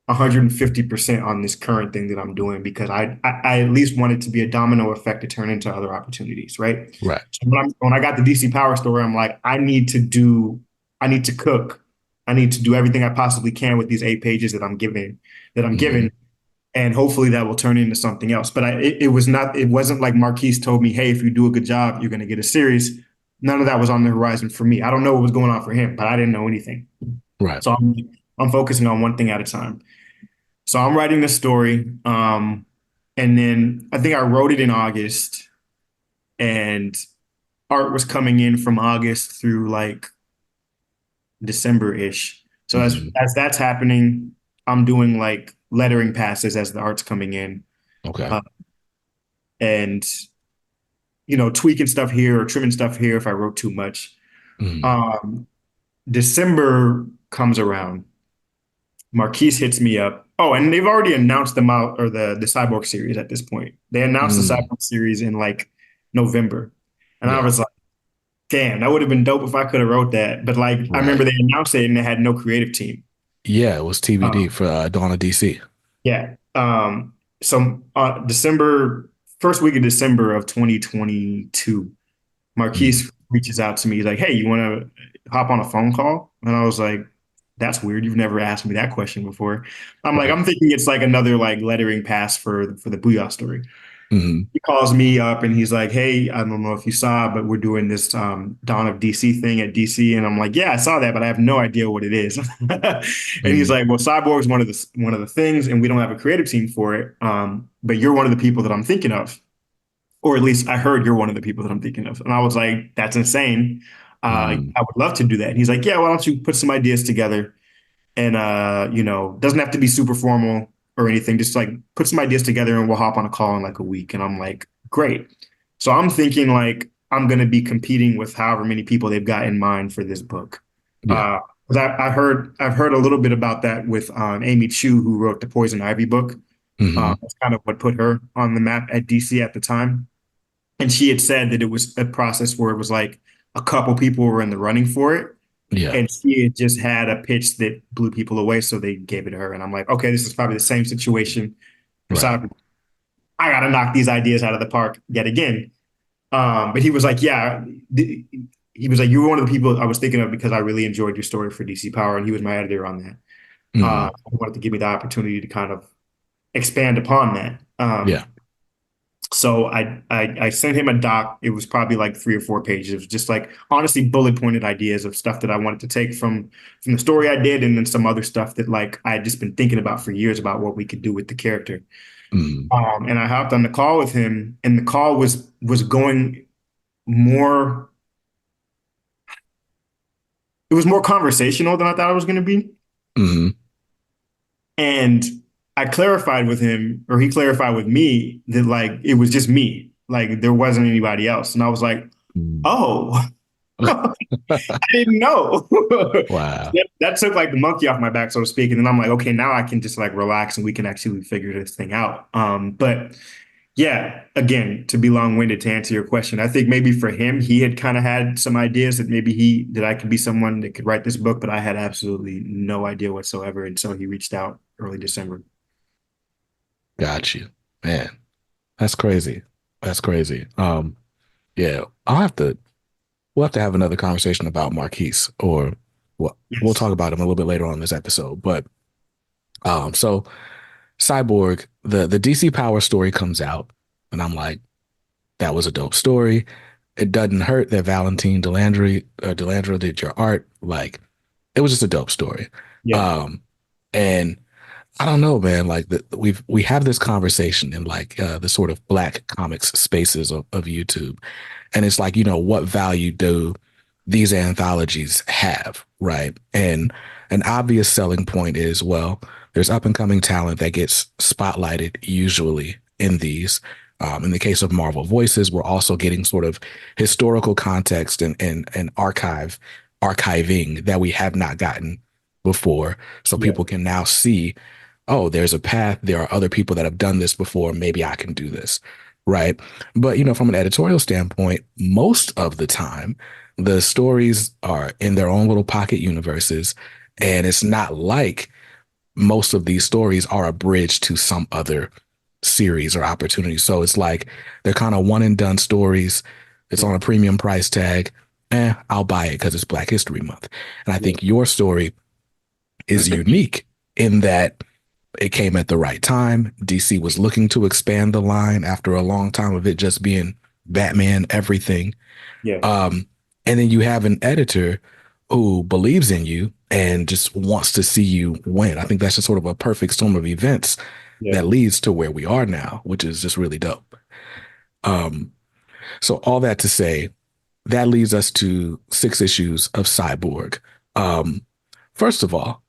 150% on this current thing that I'm doing, because I at least want it to be a domino effect to turn into other opportunities, right?
Right.
So when I got the DC Power story, I'm like, I need to cook, I need to do everything I possibly can with these 8 pages that I'm
Hmm.
given, and hopefully that will turn into something else. But it wasn't like Marquise told me, hey, if you do a good job, you're going to get a series. None of that was on the horizon for me. I don't know what was going on for him, but I didn't know anything.
Right.
So I'm focusing on one thing at a time. So I'm writing the story, and then I think I wrote it in August, and art was coming in from August through like December-ish. So
Hmm.
as that's happening, I'm doing like lettering passes as the art's coming in,
Okay.
uh, and tweaking stuff here or trimming stuff here if I wrote too much.
Hmm.
Um, December comes around. Marquise hits me up. Oh, and they've already announced them out, or the Cyborg series at this point. They announced the
Mm.
Cyborg series in like November. And I
Yeah.
was like, damn, that would have been dope if I could have wrote that. But like I
Right.
remember they announced it and they had no creative team.
Yeah. It was TBD
Um,
for Dawn of DC.
yeah. So December, first week of December of 2022,
Mm.
Marquise reaches out to me. He's like, hey, you want to hop on a phone call? And I was like, that's weird. You've never asked me that question before. I'm like,
Right.
I'm thinking it's like another like lettering pass for the Booyah story.
Hmm.
He calls me up and he's like, hey, I don't know if you saw, but we're doing this Dawn of DC thing at DC. And I'm like, yeah, I saw that, but I have no idea what it is. And he's
Hmm.
like, well, Cyborg's one of the things, and we don't have a creative team for it. But you're one of the people that I'm thinking of, or at least I heard you're one of the people that I'm thinking of. And I was like, that's insane.
Hmm.
I would love to do that. And he's like, yeah, why don't you put some ideas together? And doesn't have to be super formal or anything. Just like put some ideas together and we'll hop on a call in like a week. And I'm like, great. So I'm thinking like I'm gonna be competing with however many people they've got in mind for this book.
Yeah.
Uh, 'Cause I've heard a little bit about that with Amy Chu, who wrote the Poison Ivy book.
Hmm.
That's kind of what put her on the map at DC at the time. And she had said that it was a process where it was like a couple people were in the running for it.
Yeah.
And she had just had a pitch that blew people away, so they gave it to her. And I'm like, okay, this is probably the same situation for
Right.
soccer. I got to knock these ideas out of the park yet again. But he was like, yeah, he was like, you were one of the people I was thinking of because I really enjoyed your story for DC Power, and he was my editor on that.
Hmm.
He wanted to give me the opportunity to kind of expand upon that.
Yeah.
So I sent him a doc. It was probably like 3 or 4 pages. It was just like honestly bullet pointed ideas of stuff that I wanted to take from the story I did, and then some other stuff that like I had just been thinking about for years about what we could do with the character.
Hmm.
And I hopped on the call with him, and the call was going more. It was more conversational than I thought it was going to be,
Hmm.
and I clarified with him, or he clarified with me that like it was just me, like there wasn't anybody else, and I was like,
Mm.
oh, I didn't know.
Wow.
That took like the monkey off my back, so to speak. And then I'm like, okay, now I can just like relax and we can actually figure this thing out. But yeah, again, to be long-winded to answer your question, I think maybe for him, he had kind of had some ideas that maybe that I could be someone that could write this book, but I had absolutely no idea whatsoever. And so he reached out early December.
Got you. Man, that's crazy. That's crazy. Yeah, we'll have to have another conversation about Marquise, or we'll
Yes.
talk about him a little bit later on in this episode. But so Cyborg, the DC Power story comes out, and I'm like, that was a dope story. It doesn't hurt that Valentine Delandra did your art. Like, it was just a dope story.
Yeah.
Um, and I don't know, man. Like we have this conversation in like the sort of black comics spaces of YouTube, and it's like, what value do these anthologies have, right? And an obvious selling point is, well, there's up and coming talent that gets spotlighted usually in these. In the case of Marvel Voices, we're also getting sort of historical context and archiving that we have not gotten before. So
Yeah.
people can now see, oh, there's a path. There are other people that have done this before. Maybe I can do this. Right. But, from an editorial standpoint, most of the time, the stories are in their own little pocket universes. And it's not like most of these stories are a bridge to some other series or opportunity. So it's like they're kind of one and done stories. It's on a premium price tag. I'll buy it because it's Black History Month. And I
Yeah.
think your story is unique in that it came at the right time. DC was looking to expand the line after a long time of it just being Batman everything.
Yeah.
Um, and then you have an editor who believes in you and just wants to see you win. I think that's just sort of a perfect storm of events
Yeah.
that leads to where we are now, which is just really dope. Um, so all that to say, that leads us to 6 issues of Cyborg. Um, First of all,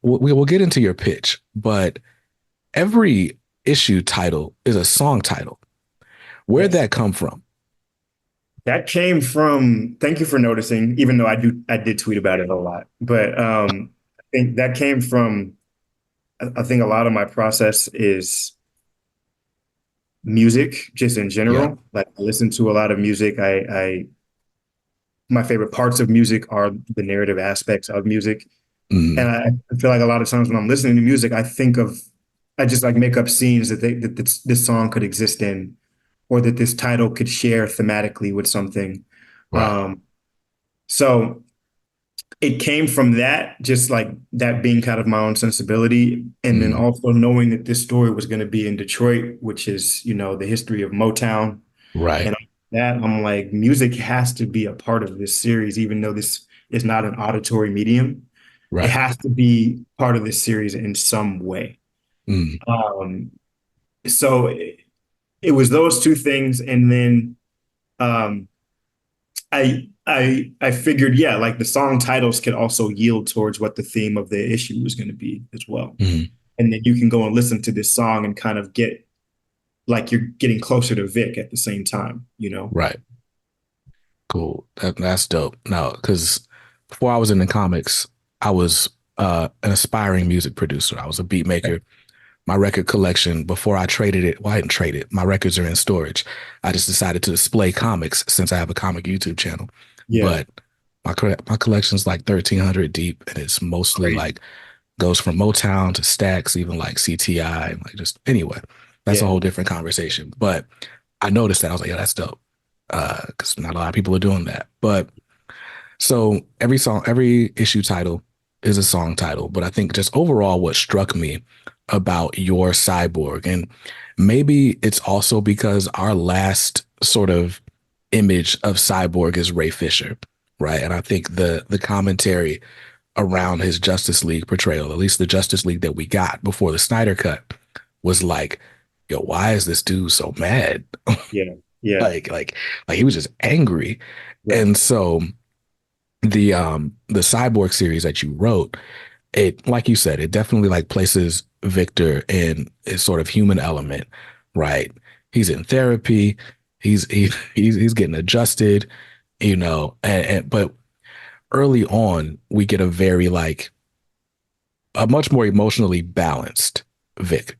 we'll get into your pitch, but every issue title is a song title. Where'd
Yes.
that come from?
That came from, thank you for noticing, even though I did tweet about it a lot. But I think that came from, I think a lot of my process is music, just in
Yeah.
general. Like I listen to a lot of music. My favorite parts of music are the narrative aspects of music. And
Mm,
I feel like a lot of times when I'm listening to music, I just like make up scenes that this song could exist in, or that this title could share thematically with something.
right.
Um, so it came from that, just like that being kind of my own sensibility. And then
Mm,
also knowing that this story was going to be in Detroit, which is, the history of Motown.
right.
And that I'm like, music has to be a part of this series, even though this is not an auditory medium. It
Right.
has to be part of this series in some way.
Mm,
Um, so it was those two things. And then um, I figured, yeah, like the song titles could also yield towards what the theme of the issue was going to be as well.
mm,
And then you can go and listen to this song and kind of get like you're getting closer to Vic at the same time.
right. Cool. That's dope. No, because before I was in the comics, I was an aspiring music producer. I was a beat maker. My record collection, before I traded it, well, I didn't trade it. My records are in storage. I just decided to display comics since I have a comic YouTube channel.
Yeah,
But my collection's like 1,300 deep, and it's mostly
crazy.
like goes from Motown to Stax, even like CTI, and like just anyway. That's a
Yeah,
whole different conversation. But I noticed that I was like, yeah, that's dope. Because not a lot of people are doing that. But so every issue title is a song title. But I think just overall, what struck me about your Cyborg, and maybe it's also because our last sort of image of Cyborg is Ray Fisher, right? And I think the commentary around his Justice League portrayal, at least the Justice League that we got before the Snyder cut, was like, yo, why is this dude so mad?
yeah, yeah,
like he was just angry.
right.
And so the Cyborg series that you wrote, it, like you said, it definitely like places Victor in a sort of human element, right? He's in therapy, he's getting adjusted, but early on we get a very like a much more emotionally balanced Vic.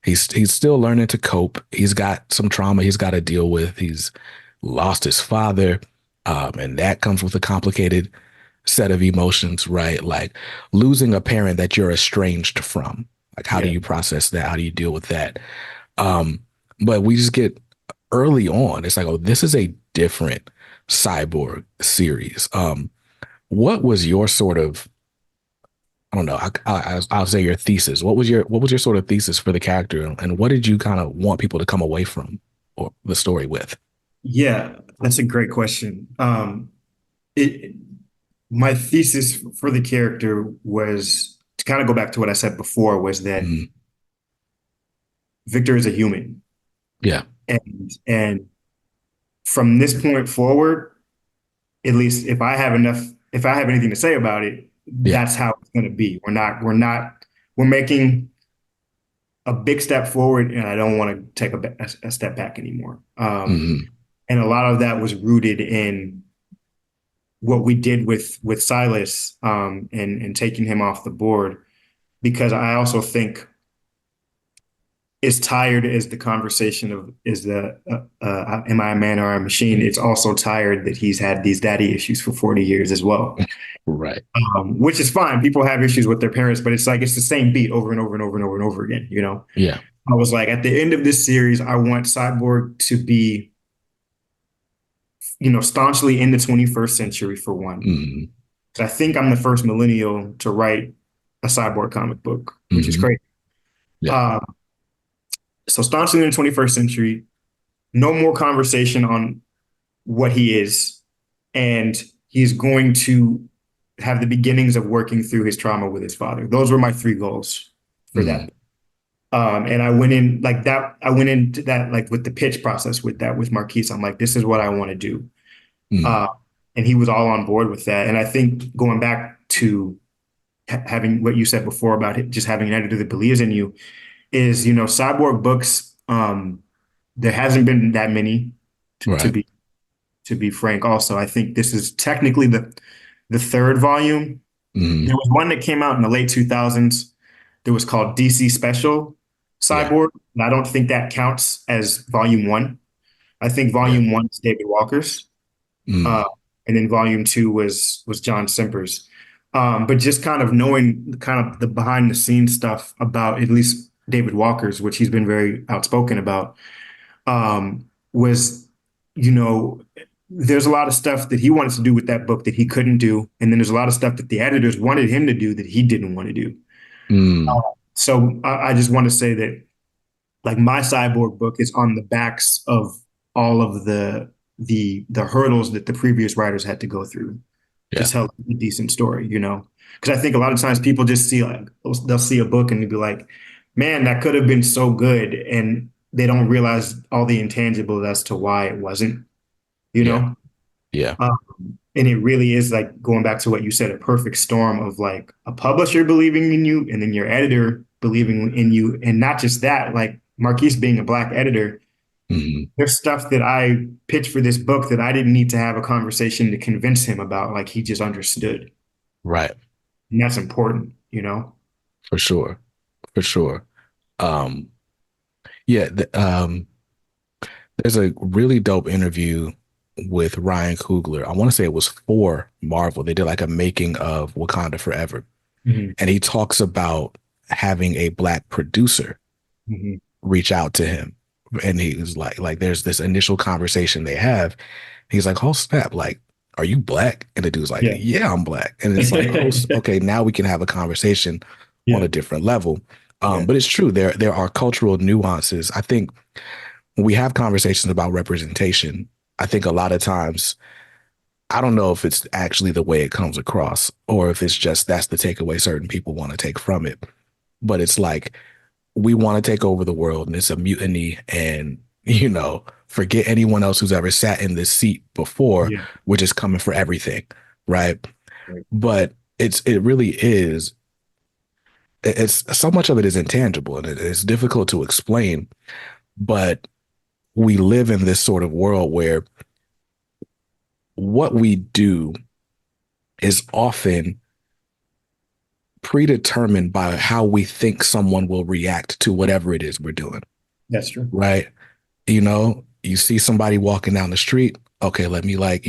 He's still learning to cope. He's got some trauma he's got to deal with. He's lost his father, and that comes with a complicated set of emotions, right? Like losing a parent that you're estranged from. Like, how do
Yeah.
you process that? How do you deal with that? Um, but we just get early on. It's like, oh, this is a different Cyborg series. What was your sort of I don't know. I'll say your thesis. What was your sort of thesis for the character, and what did you kind of want people to come away from or the story with?
Yeah, that's a great question. It My thesis for the character was to kind of go back to what I said before was that
Mhm.
Victor is a human.
Yeah.
And from this point forward, at least if I have anything to say about it,
Yeah.
that's how it's going to be. We're making a big step forward, and I don't want to take a step back anymore.
Hmm.
And a lot of that was rooted in what we did with Silas, and taking him off the board, because I also think as tired as the conversation of is the am I a man or a machine, it's also tired that he's had these daddy issues for 40 years as well.
Right.
Which is fine. People have issues with their parents, but it's like it's the same beat over and over and over and over and over again, you know?
Yeah.
I was like, at the end of this series, I want Cyborg to be, staunchly in the 21st century for one.
Hmm.
'Cause I think I'm the first millennial to write a Cyborg comic book, which is
Hmm.
crazy.
Yeah.
Uh, so staunchly in the 21st century, no more conversation on what he is, and he's going to have the beginnings of working through his trauma with his father. Those were my three goals for
Hmm.
that. And I went in like that. I went into that like with the pitch process with that with Marquise. I'm like, this is what I want to do,
Hmm.
uh, and he was all on board with that. And I think going back to having what you said before about it, just having an editor that believes in you is, Cyborg books. There hasn't been that many to
Right.
be frank. Also, I think this is technically the third volume.
Hmm.
There was one that came out in the late 2000s that was called DC Special
Yeah.
Cyborg, and I don't think that counts as volume one. I think
Yeah.
volume one is David Walker's, uh,
Mm.
and then volume two was John Semper's. But just kind of knowing kind of the behind the scenes stuff about at least David Walker's, which he's been very outspoken about, was, you know, there's a lot of stuff that he wanted to do with that book that he couldn't do. And then there's a lot of stuff that the editors wanted him to do that he didn't want to do.
Mm.
So I just want to say that like my cyborg book is on the backs of all of the hurdles that the previous writers had to go through to
Yeah.
tell a decent story, Because I think a lot of times people just see like they'll see a book and they'll be like, man, that could have been so good. And they don't realize all the intangibles as to why it wasn't, you
Yeah.
know?
Yeah.
Um, and it really is like going back to what you said, a perfect storm of like a publisher believing in you and then your editor believing in you. And not just that, like Marquise being a Black editor,
Hmm.
there's stuff that I pitched for this book that I didn't need to have a conversation to convince him about. Like he just understood.
Right.
And that's important.
For sure. For sure. Um, yeah. There's a really dope interview with Ryan Coogler. I want to say it was for Marvel. They did like a making of Wakanda Forever.
Hmm.
And he talks about having a black producer
Hmm.
reach out to him. And he was like, there's this initial conversation they have. He's like, oh snap, like, are you black? And the dude's like,
Yeah.
yeah, I'm black. And it's like, oh, okay, now we can have a conversation on
Yeah.
a different level.
Yeah.
But it's true, there are cultural nuances. I think when we have conversations about representation, I think a lot of times, I don't know if it's actually the way it comes across or if it's just that's the takeaway certain people want to take from it. But it's like we want to take over the world and it's a mutiny and, forget anyone else who's ever sat in this seat before.
Yeah.
We're just coming for everything. Right.
Right.
But it really is. it's so much of it is intangible and it's difficult to explain, but we live in this sort of world where what we do is often predetermined by how we think someone will react to whatever it is we're doing,
That's true.
right? You know, you see somebody walking down the street. Okay, let me like,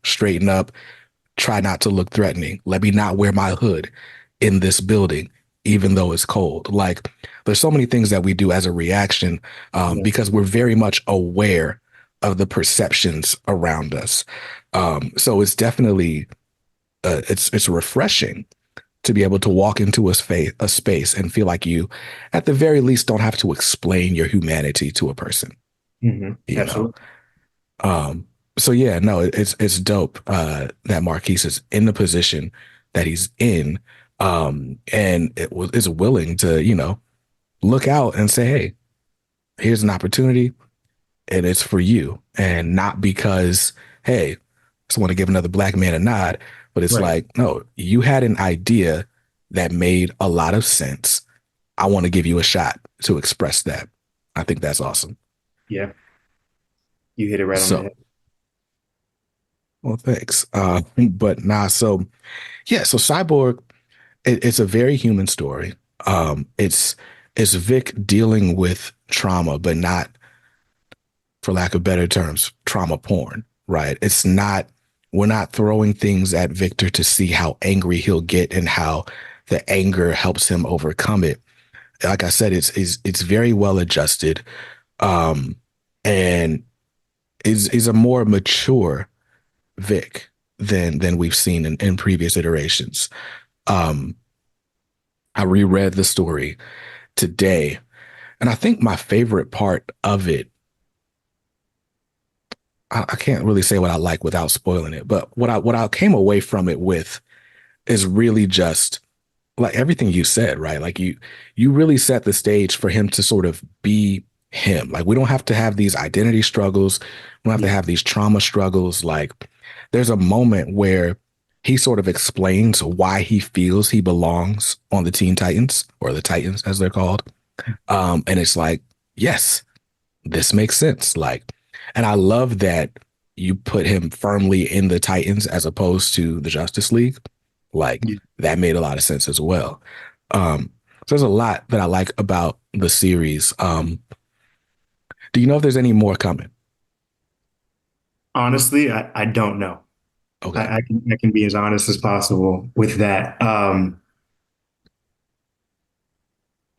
straighten up, try not to look threatening. Let me not wear my hood in this building, even though it's cold. Like, there's so many things that we do as a reaction
Yeah.
because we're very much aware of the perceptions around us. So it's definitely it's refreshing to be able to walk into a space and feel like you, at the very least, don't have to explain your humanity to a person. You know,
Absolutely.
um, so yeah, no, it's dope that Marquise is in the position that he's in, and is willing to look out and say, hey, here's an opportunity, and it's for you, and not because hey, I just want to give another black man a nod, but it's
Right.
like no, you had an idea that made a lot of sense. I want to give you a shot to express that. I think that's awesome.
Yeah. You hit it right on the
So,
head.
well, thanks. But nah, so yeah, so Cyborg, it's a very human story. It's Vic dealing with trauma, but not, for lack of better terms, trauma porn, right? It's not, we're not throwing things at Victor to see how angry he'll get and how the anger helps him overcome it. Like I said, it's very well adjusted, um, and is a more mature Vic than we've seen in previous iterations. Um, I reread the story today, and I think my favorite part of it, I can't really say what I like without spoiling it, but what I came away from it with is really just like everything you said, right? Like you really set the stage for him to sort of be him. Like we don't have to have these identity struggles. We don't have to
Yeah.
have these trauma struggles. Like there's a moment where he sort of explains why he feels he belongs on the Teen Titans or the Titans as they're called. And it's like, yes, this makes sense. Like, and I love that you put him firmly in the Titans as opposed to the Justice League. Like
Yeah.
that made a lot of sense as well. So there's a lot that I like about the series. Do you know if there's any more coming?
Honestly, I don't know.
Okay.
I can be as honest as possible with that.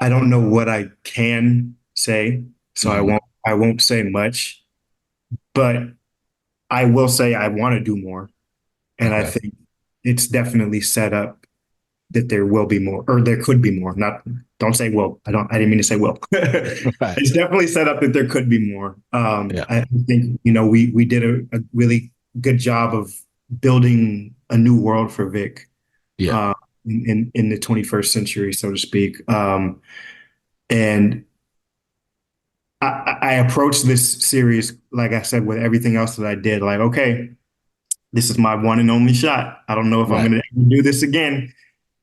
I don't know what I can say, so
Hmm.
I won't say much, but I will say I want to do more. And I
Okay.
think it's definitely set up that there will be more, or there could be more. Not, don't say will. I didn't mean to say will.
Right.
It's definitely set up that there could be more.
Yeah.
I think, we did a really good job of building a new world for Vic,
Yeah.
uh, in the 21st century, so to speak. And I approached this series, like I said, with everything else that I did, like, okay, this is my one and only shot. I don't know if I'm
Right.
going to do this again.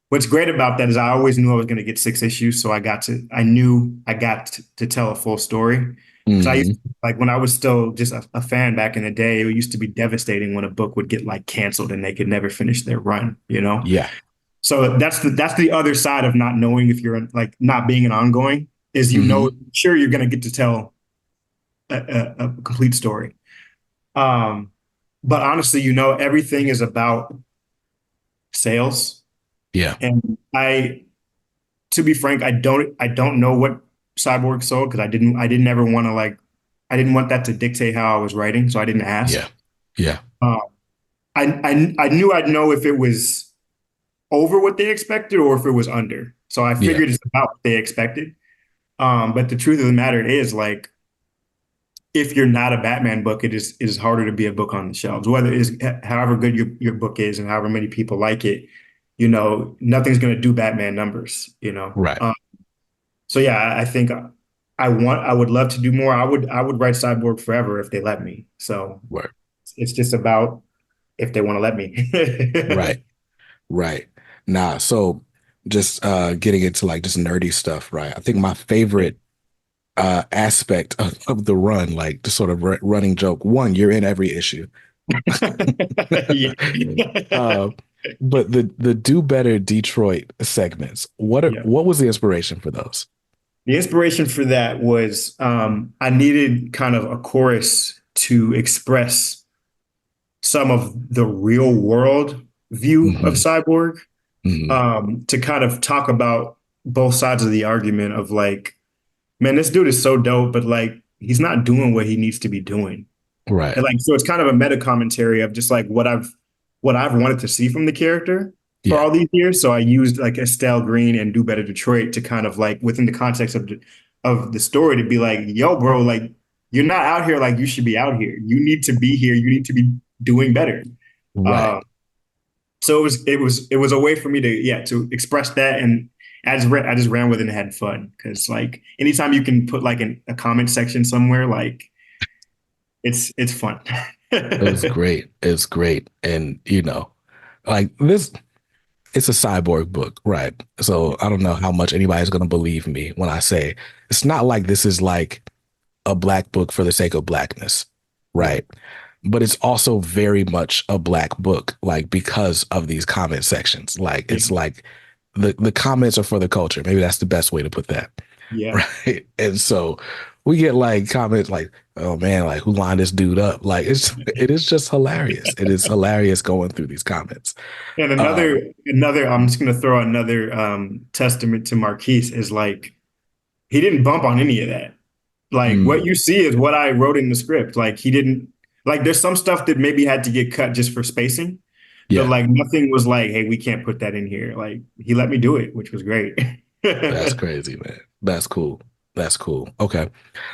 What's great about that is I always knew I was going to get 6 issues, so I knew I got to tell a full story. Because I used
Hmm.
to, like when I was still just a fan back in the day, it used to be devastating when a book would get like canceled and they could never finish their run, you know?
Yeah.
So that's the other side of not knowing if you're like not being an ongoing is
Hmm.
sure you're going to get to tell a complete story. Um, but honestly, everything is about sales.
Yeah.
And to be frank, I don't know what Cyborg sold because I didn't ever want to like, I didn't want that to dictate how I was writing, so I didn't ask.
Yeah. Yeah.
Uh, I knew I'd know if it was over what they expected or if it was under. So I
Yeah.
figured it's about what they expected. But the truth of the matter is, like, if you're not a Batman book, it is harder to be a book on the shelves. Whether it's however good your book is and however many people like it, nothing's going to do Batman numbers.
Right.
So yeah, I think I would love to do more. I would write Cyborg forever if they let me. So
Right.
it's just about if they want to let me.
Right. Right. Nah. So just getting into like just nerdy stuff, right? I think my favorite aspect of the run, like the sort of running joke, one, you're in every issue.
Yeah.
uh, but the do better Detroit segments,
Yeah.
what was the inspiration for those?
The inspiration for that was I needed kind of a chorus to express some of the real world view of
Hmm.
Cyborg,
Hmm.
to kind of talk about both sides of the argument of like, man, this dude is so dope, but like he's not doing what he needs to be doing.
Right.
And like so it's kind of a meta commentary of just like what I've wanted to see from the character for
Yeah.
all these years. So I used like Estelle Green and Do Better Detroit to kind of like within the context of the story to be like, yo, bro, like you're not out here like you should be out here. You need to be here. You need to be doing better.
Right.
Uh, so it was a way for me to to express that, and I just ran with it and had fun because like anytime you can put like a comment section somewhere, like it's fun.
It was great. It's great. And like this, it's a cyborg book, right? So I don't know how much anybody's going to believe me when I say it's not like this is like a black book for the sake of blackness,
Yeah,
right? But it's also very much a black book, like because of these comment sections. Like
yeah,
it's like the comments are for the culture. Maybe that's the best way to put that,
yeah.
right? And so we get like comments like, "Oh man, like who lined this dude up?" Like it is just hilarious. It is hilarious going through these comments.
And
Um,
another I'm just gonna throw another testament to Marquise is like he didn't bump on any of that. Like what
mm,
you see is what I wrote in the script. Like he didn't like there's some stuff that maybe had to get cut just for spacing, but
yeah,
like nothing was like, hey, we can't put that in here. Like he let me do it, which was great.
that's crazy, man. That's cool. That's cool. Okay.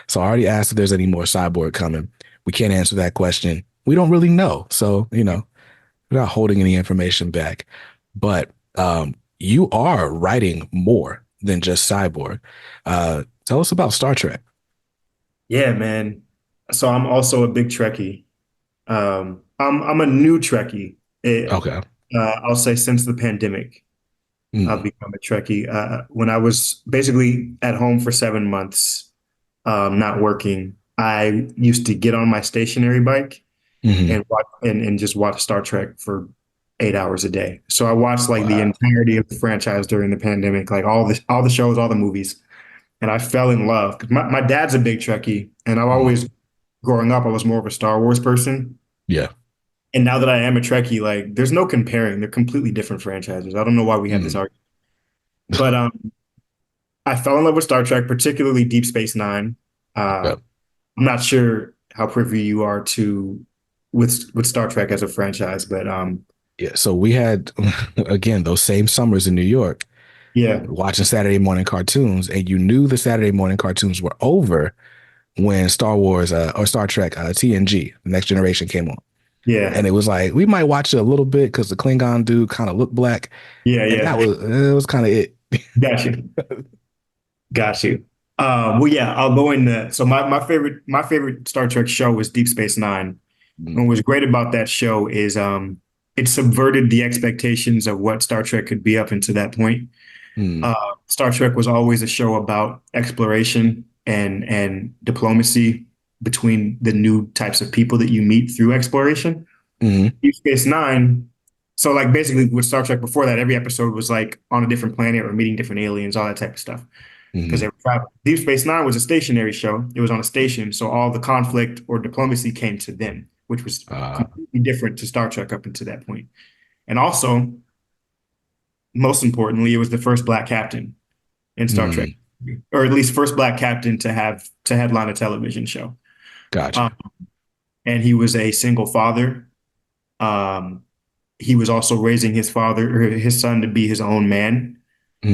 So I already asked if there's any more cyborg coming. We can't answer that question. We don't really know. So, we're not holding any information back. But you are writing more than just cyborg. Tell us about Star Trek.
Yeah, man. So I'm also a big Trekkie. I'm a new Trekkie.
Okay.
I'll say since the pandemic. I've
Mm,
become a Trekkie. When I was basically at home for 7 months, not working, I used to get on my stationary bike
hmm.
and and just watch Star Trek for 8 hours a day. So I watched like the
Wow.
entirety of the franchise during the pandemic, like all the shows, all the movies, and I fell in love. 'Cause my dad's a big Trekkie, and I've
Mm,
always, growing up, I was more of a Star Wars person.
yeah.
And now that I am a Trekkie, like there's no comparing. They're completely different franchises. I don't know why we have this
Mm,
argument. But I fell in love with Star Trek, particularly Deep Space Nine. Uh,
okay.
I'm not sure how privy you are to with Star Trek as a franchise, but
Yeah. So we had, again, those same summers in New York
yeah,
watching Saturday morning cartoons, and you knew the Saturday morning cartoons were over when Star Wars or Star Trek TNG, The Next Generation came on.
yeah,
And it was like, we might watch it a little bit because the Klingon dude kind of looked black.
yeah,
And
yeah.
it was kind of it.
Got you, got you. Well, yeah, I'll go into so my favorite Star Trek show was Deep Space Nine. And
Mm,
what was great about that show is it subverted the expectations of what Star Trek could be up until that point.
mm,
Uh, Star Trek was always a show about exploration and diplomacy between the new types of people that you meet through exploration.
mm,
Deep Space Nine. So like basically with Star Trek before that, every episode was like on a different planet or meeting different aliens, all that type of stuff. Because they
mm,
were traveling. Deep Space Nine was a stationary show. It was on a station, so all the conflict or diplomacy came to them, which was
uh,
completely different to Star Trek up until that point. And also, most importantly, it was the first black captain in Star Trek,
mm,
or at least first black captain to headline a television show. Um,
gotcha.
and he was a single father. Um, he was also raising his father or his son to be his own man.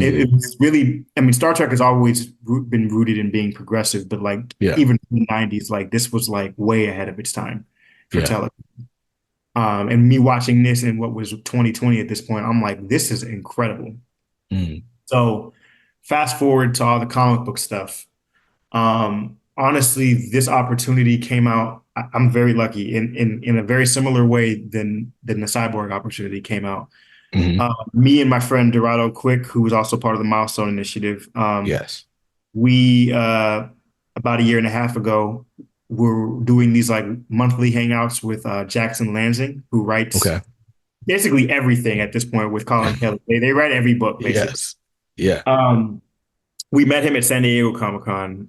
It
Mm,
was really, I mean, Star Trek has always been rooted in being progressive, but like
yeah,
even in the 90s, like this was like way ahead of its time for
yeah.
television. And me watching this in what was 2020 at this point, I'm like, this is incredible.
Mm,
So fast forward to all the comic book stuff. Honestly, this opportunity came out. I'm very lucky in a very similar way than the Cyborg opportunity came out.
Hmm.
Me and my friend Dorado Quick, who was also part of the Milestone Initiative,
Yes.
we about a year and a half ago were doing these like monthly hangouts with Jackson Lansing, who writes
Okay.
basically everything at this point with Colin Kelly. They write every book basically.
Yes. Yeah.
Um, we met him at San Diego Comic Con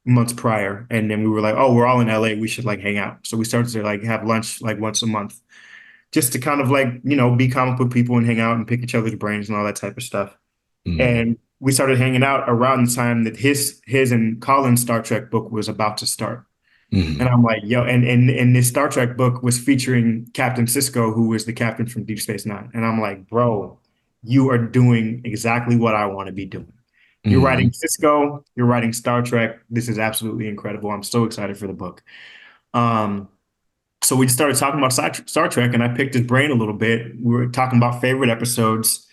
months prior, and then we were like, "Oh, we're all in LA. We should like hang out." So we started to like have lunch like once a month, just to kind of like be comic book people and hang out and pick each other's brains and all that type of stuff.
Mm,
And we started hanging out around the time that his and Colin's Star Trek book was about to start. And
mm,
I'm like, yo, and this Star Trek book was featuring Captain Sisko, who was the captain from Deep Space Nine. And I'm like, bro, you are doing exactly what I want to be doing. You're writing
mm,
Cisco, you're writing Star Trek. This is absolutely incredible. I'm so excited for the book. Um, so we just started talking about Star Trek, and I picked his brain a little bit. We were talking about favorite episodes.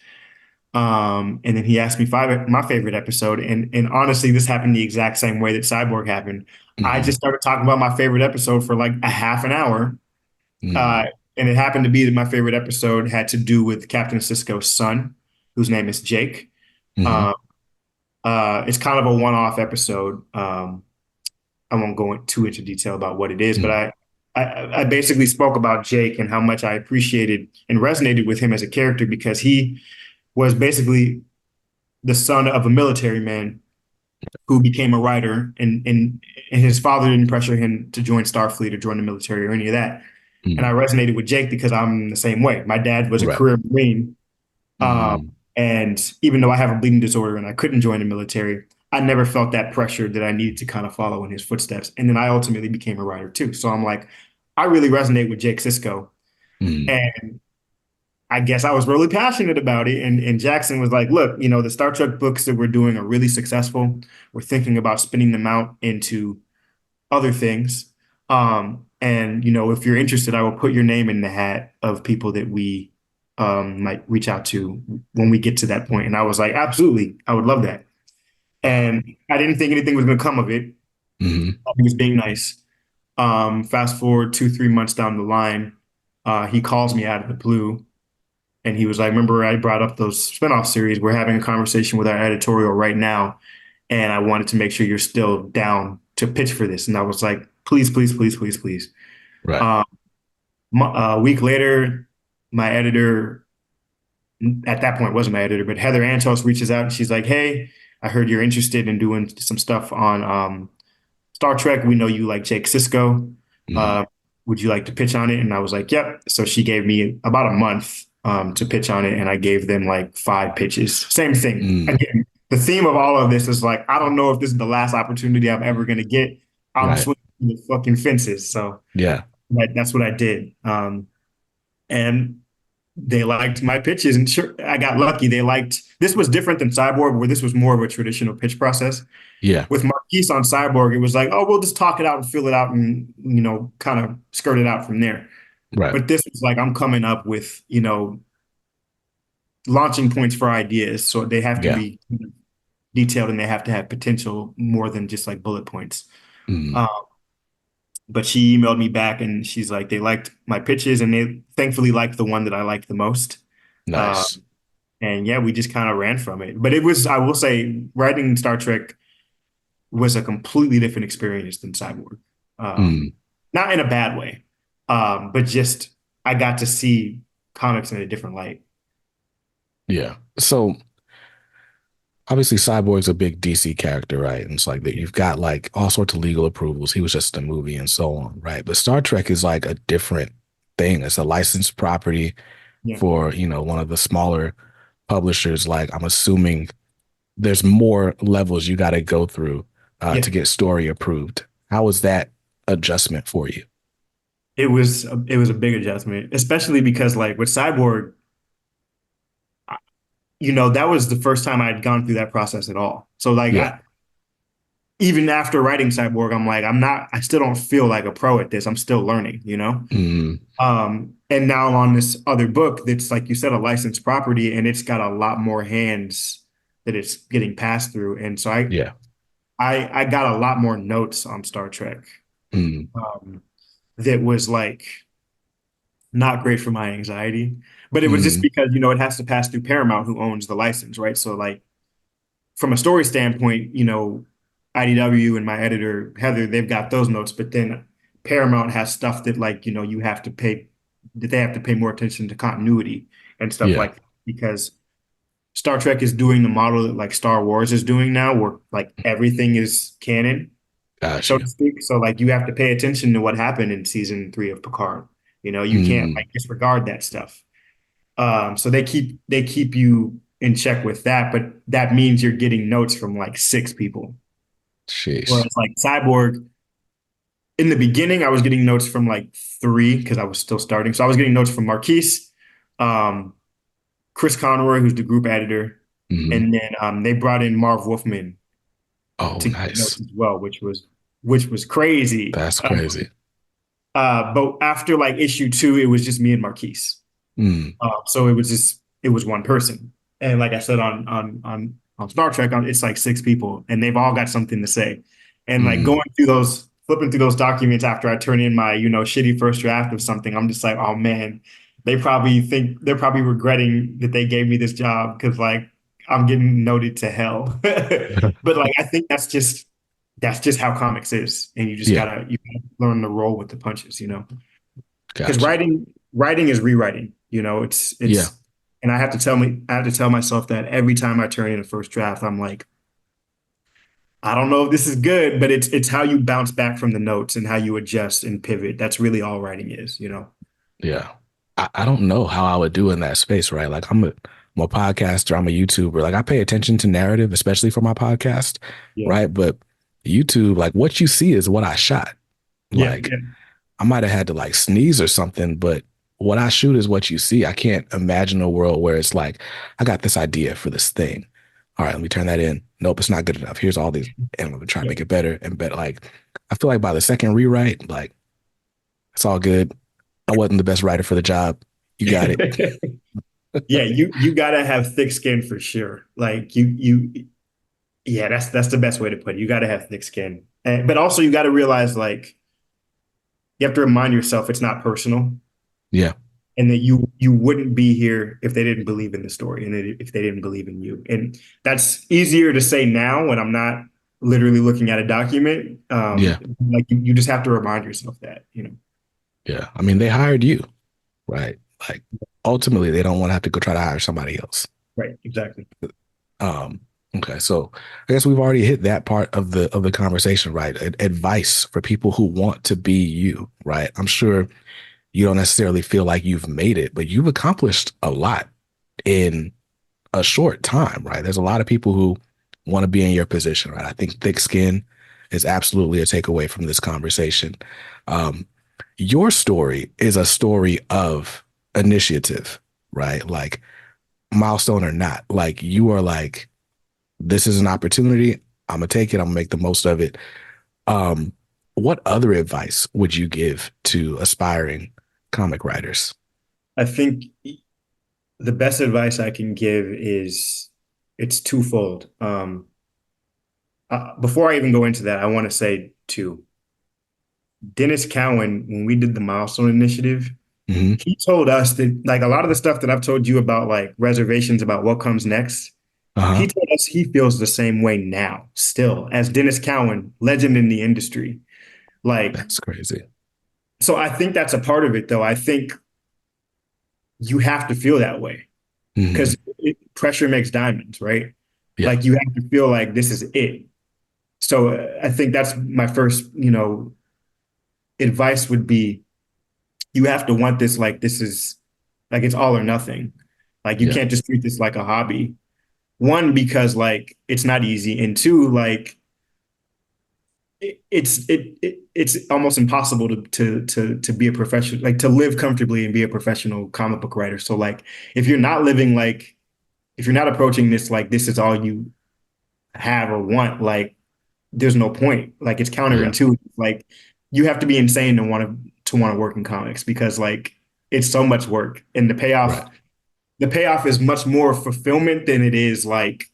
And then he asked me my favorite episode. And honestly, this happened the exact same way that Cyborg happened. I
mm,
just started talking about my favorite episode for like a half an hour. Uh,
mm,
and it happened to be that my favorite episode had to do with Captain Sisko's son, whose name is Jake.
mm,
Um, it's kind of a one-off episode. I won't go too into detail about what it is, but
mm,
I basically spoke about Jake and how much I appreciated and resonated with him as a character because he was basically the son of a military man who became a writer, and his father didn't pressure him to join Starfleet or join the military or any of that. And I
mm.
resonated with Jake because I'm the same way. My dad was a
Right.
career Marine, um,
Mm,
and even though I have a bleeding disorder and I couldn't join the military, I never felt that pressure that I needed to kind of follow in his footsteps. And then I ultimately became a writer too. So I'm like, I really resonate with Jake Sisko.
mm,
And I guess I was really passionate about it. And Jackson was like, look, the Star Trek books that we're doing are really successful. We're thinking about spinning them out into other things. And if you're interested, I will put your name in the hat of people that we might reach out to when we get to that point. And I was like, absolutely, I would love that. And I didn't think anything was going to come of it.
mm,
He was being nice. Fast forward 2, 3 months down the line, he calls me out of the blue and he was like, remember I brought up those spinoff series? We're having a conversation with our editorial right now. And I wanted to make sure you're still down to pitch for this. And I was like, please, please, please, please, please.
right.
Um, a week later, my editor, at that point wasn't my editor, but Heather Antos reaches out and she's like, hey, I heard you're interested in doing some stuff on Star Trek. We know you like Jake Sisko.
Mm,
Uh, would you like to pitch on it? And I was like, yep. So she gave me about a month to pitch on it, and I gave them like 5 pitches. Same thing.
mm,
Again, the theme of all of this is like, I don't know if this is the last opportunity I'm ever going to get. I'm
right.
swinging the fucking fences. So
Yeah.
that's what I did. And they liked my pitches, and sure, I got lucky. They liked this was different than Cyborg, where this was more of a traditional pitch process.
Yeah.
With Marquise on Cyborg, it was like, oh, we'll just talk it out and fill it out and, kind of skirt it out from there.
Right.
But this was like, I'm coming up with, launching points for ideas. So they have to
Yeah.
be detailed and they have to have potential more than just like bullet points.
Mm,
Um, but she emailed me back and she's like, they liked my pitches and they thankfully liked the one that I liked the most. Uh,
nice.
and yeah, we just kind of ran from it. But it was, I will say, writing Star Trek was a completely different experience than Cyborg. Um,
Mm,
Not in a bad way, but just I got to see comics in a different light.
yeah. So obviously Cyborg's a big DC character, right? And it's like that you've got like all sorts of legal approvals. He was just a movie and so on, right? But Star Trek is like a different thing. It's a licensed property
Yeah,
for, one of the smaller publishers. Like I'm assuming there's more levels you got to go through
yeah.
to get story approved. How was that adjustment for you?
It was a big adjustment, especially because like with Cyborg, that was the first time I'd gone through that process at all. So like
Yeah.
even after writing Cyborg, I'm like, I still don't feel like a pro at this. I'm still learning.
Mm,
And now I'm on this other book that's like you said, a licensed property, and it's got a lot more hands that it's getting passed through. And so I
yeah.
I I got a lot more notes on Star Trek
Mm,
um, that was like not great for my anxiety. But it was just
Mm,
because, it has to pass through Paramount, who owns the license, right? So like from a story standpoint, IDW and my editor, Heather, they've got those notes, but then Paramount has stuff that like, you have to pay that they have to pay more attention to continuity and stuff
yeah,
like that because Star Trek is doing the model that like Star Wars is doing now, where like everything is canon,
got
so
you.
to speak. So like you have to pay attention to what happened in season 3 of Picard. You can't
Mm,
like disregard that stuff. So they keep you in check with that, but that means you're getting notes from like 6 people.
sheesh.
Whereas like Cyborg, in the beginning, I was getting notes from like 3 because I was still starting. So I was getting notes from Marquise, um, Chris Conroy, who's the group editor,
Hmm.
and then they brought in Marv Wolfman
Oh,
to give notes
nice.
as well, which was crazy.
That's crazy.
But after like issue 2, it was just me and Marquise.
Mm,
So it was one person. And like I said on Star Trek, it's like 6 people, and they've all got something to say. And like
mm.
flipping through those documents after I turn in my shitty first draft of something, I'm just like, oh man, they're probably regretting that they gave me this job because like I'm getting noted to hell. But like I think that's just how comics is, and
Yeah,
you gotta learn to roll with the punches. Because
got you.
writing is rewriting.
Yeah,
And I have to tell myself that every time I turn in a first draft, I'm like, I don't know if this is good, but it's how you bounce back from the notes and how you adjust and pivot. That's really all writing is.
yeah. I don't know how I would do in that space, right? Like I'm a podcaster, I'm a YouTuber. Like I pay attention to narrative, especially for my podcast,
Yeah.
right? But YouTube, like what you see is what I shot.
Yeah.
Like
Yeah.
I might have had to like sneeze or something, but what I shoot is what you see. I can't imagine a world where it's like, I got this idea for this thing. All right, let me turn that in. Nope, it's not good enough. Here's all these, and I'm gonna try to
Yeah.
make it better and better. Like, I feel like by the second rewrite, like it's all good. I wasn't the best writer for the job. You got it.
Yeah, you gotta have thick skin for sure. Like yeah, that's the best way to put it. You gotta have thick skin. But also you gotta realize like you have to remind yourself it's not personal.
Yeah,
And that you wouldn't be here if they didn't believe in the story and if they didn't believe in you. And that's easier to say now when I'm not literally looking at a document.
yeah,
Like you just have to remind yourself that.
yeah. I mean, they hired you, right? Like, ultimately, they don't want to have to go try to hire somebody else.
Right, exactly.
Um, okay, so I guess we've already hit that part of the conversation, right? Advice for people who want to be you, right? I'm sure you don't necessarily feel like you've made it, but you've accomplished a lot in a short time, right? There's a lot of people who want to be in your position, right? I think thick skin is absolutely a takeaway from this conversation. Um, your story is a story of initiative, right? Like milestone or not, like you are like, this is an opportunity. I'm gonna take it. I'm gonna make the most of it. Um, what other advice would you give to aspiring comic writers?
I think the best advice I can give is it's twofold. Before I even go into that, I want to say too, Dennis Cowan, when we did the Milestone Initiative,
Hmm.
he told us that like a lot of the stuff that I've told you about, like reservations about what comes next,
Uh-huh.
he told us he feels the same way now, still, as Dennis Cowan, legend in the industry. Like,
That's crazy.
so I think that's a part of it, though. I think you have to feel that way
Hmm.
because pressure makes diamonds, right?
Yeah.
Like, you have to feel like this is it. So I think that's my first, advice would be you have to want this like this is like it's all or nothing. Like, you
Yeah.
can't just treat this like a hobby. One, because like it's not easy, and two, like it's almost impossible to be a professional, like to live comfortably and be a professional comic book writer. So like if you're not living like if you're not approaching this like this is all you have or want, like there's no point. Like it's
Yeah.
counterintuitive. Like you have to be insane to want to work in comics because like it's so much work, and the
Right.
payoff the payoff is much more fulfillment than it is like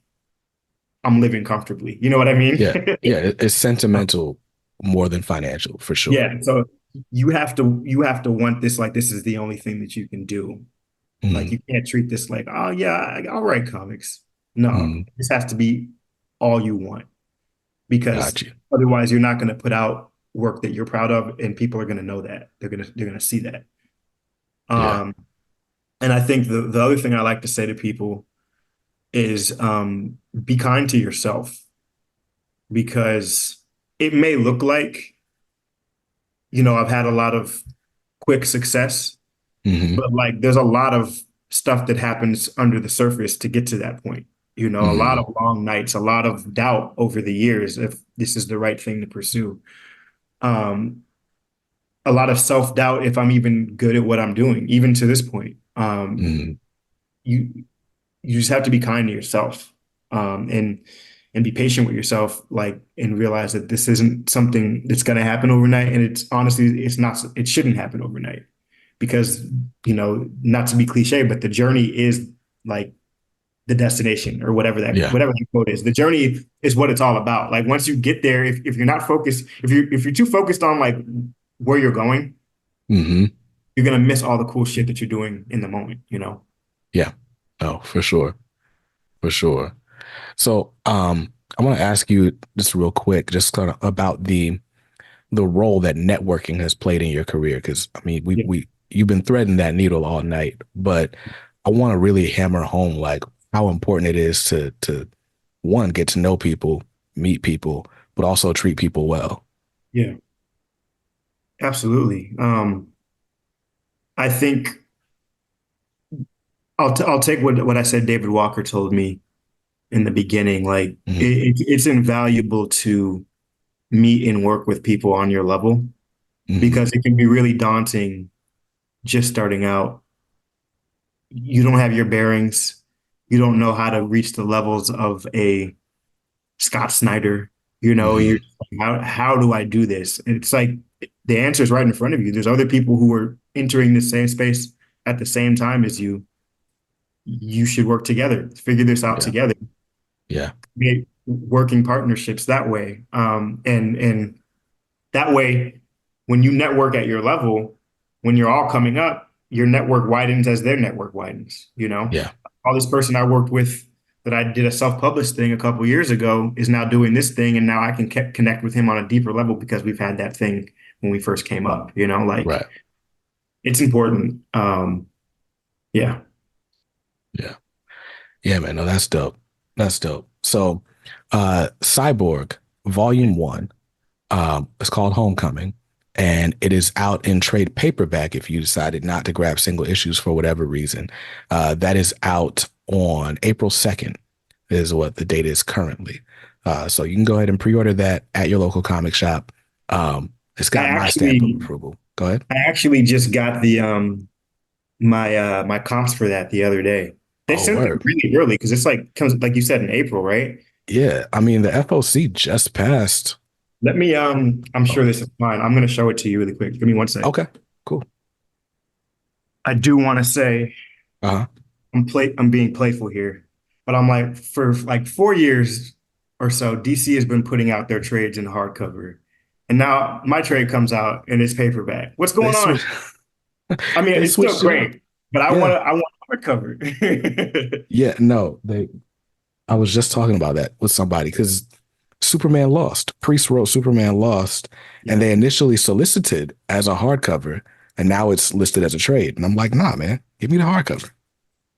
I'm living comfortably. You know what I mean?
Yeah. Yeah. It's sentimental more than financial for sure.
Yeah. So you have to want this like this is the only thing that you can do. Like
Mm,
you can't treat this like, oh yeah, I'll write comics. No,
mm,
this has to be all you want
got
because
you.
otherwise you're not going to put out work that you're proud of, and people are going to know that. They're gonna see that.
Yeah.
Um, and I think the other thing I like to say to people is be kind to yourself because it may look like, I've had a lot of quick success,
Hmm.
but like there's a lot of stuff that happens under the surface to get to that point. A lot
Hmm.
of long nights, a lot of doubt over the years if this is the right thing to pursue. Um, a lot of self-doubt if I'm even good at what I'm doing, even to this point.
Hmm.
You you just have to be kind to yourself, and be patient with yourself, like, and realize that this isn't something that's going to happen overnight. And it's honestly, it shouldn't happen overnight because, not to be cliche, but the journey is like the destination or whatever that
Yeah.
whatever the quote is. The journey is what it's all about. Like once you get there, if you're not focused, if you're too focused on like where you're going,
Hmm.
you're gonna miss all the cool shit that you're doing in the moment.
Yeah. Oh, for sure. For sure. So, I want to ask you just real quick, just kind of about the role that networking has played in your career. Because I mean,
Yeah.
you've been threading that needle all night, but I want to really hammer home like how important it is to one, get to know people, meet people, but also treat people well.
Yeah, absolutely. I think I'll take what I said David Walker told me in the beginning. Like
Hmm.
it's invaluable to meet and work with people on your level
Hmm.
because it can be really daunting just starting out. You don't have your bearings. You don't know how to reach the levels of a Scott Snyder. You're
Hmm.
like, how do I do this? And it's like the answer is right in front of you. There's other people who are entering the same space at the same time as you. You should work together, figure this out
Yeah.
together,
Yeah.
create working partnerships that way. And that way, when you network at your level, when you're all coming up, your network widens as their network widens.
Yeah.
All this person I worked with that I did a self-published thing a couple years ago is now doing this thing, and now I can connect with him on a deeper level because we've had that thing when we first came up. Like
Right.
it's important. Yeah.
Yeah. Yeah, man. No, that's dope. That's dope. So, Cyborg Volume One, it's called Homecoming, and it is out in trade paperback. If you decided not to grab single issues for whatever reason, that is out on April 2nd. Is what the date is currently. So you can go ahead and pre-order that at your local comic shop. It's
I
got my stamp of
actually
approval. Go ahead.
I actually just got the my comps for that the other day. They
Oh,
sent them
word.
really early because it's like comes like you said in April, right?
Yeah. I mean, the FOC just passed.
Let me I'm
Oh,
sure this is fine. I'm gonna show it to you really quick. Give me one sec.
okay. Cool.
I do want to say
Uh-huh.
I'm being playful here, but I'm like for like 4 years or so, DC has been putting out their trades in hardcover. And now my trade comes out and it's paperback. What's
They
going on?
switched.
I mean,
They
it's still
switched it up.
great, but
Yeah.
I want hardcover.
Yeah. No, I was just talking about that with somebody because Superman Lost. Priest wrote Superman Lost, and
Yeah.
they initially solicited as a hardcover, and now it's listed as a trade. And I'm like, nah, man, give me the hardcover.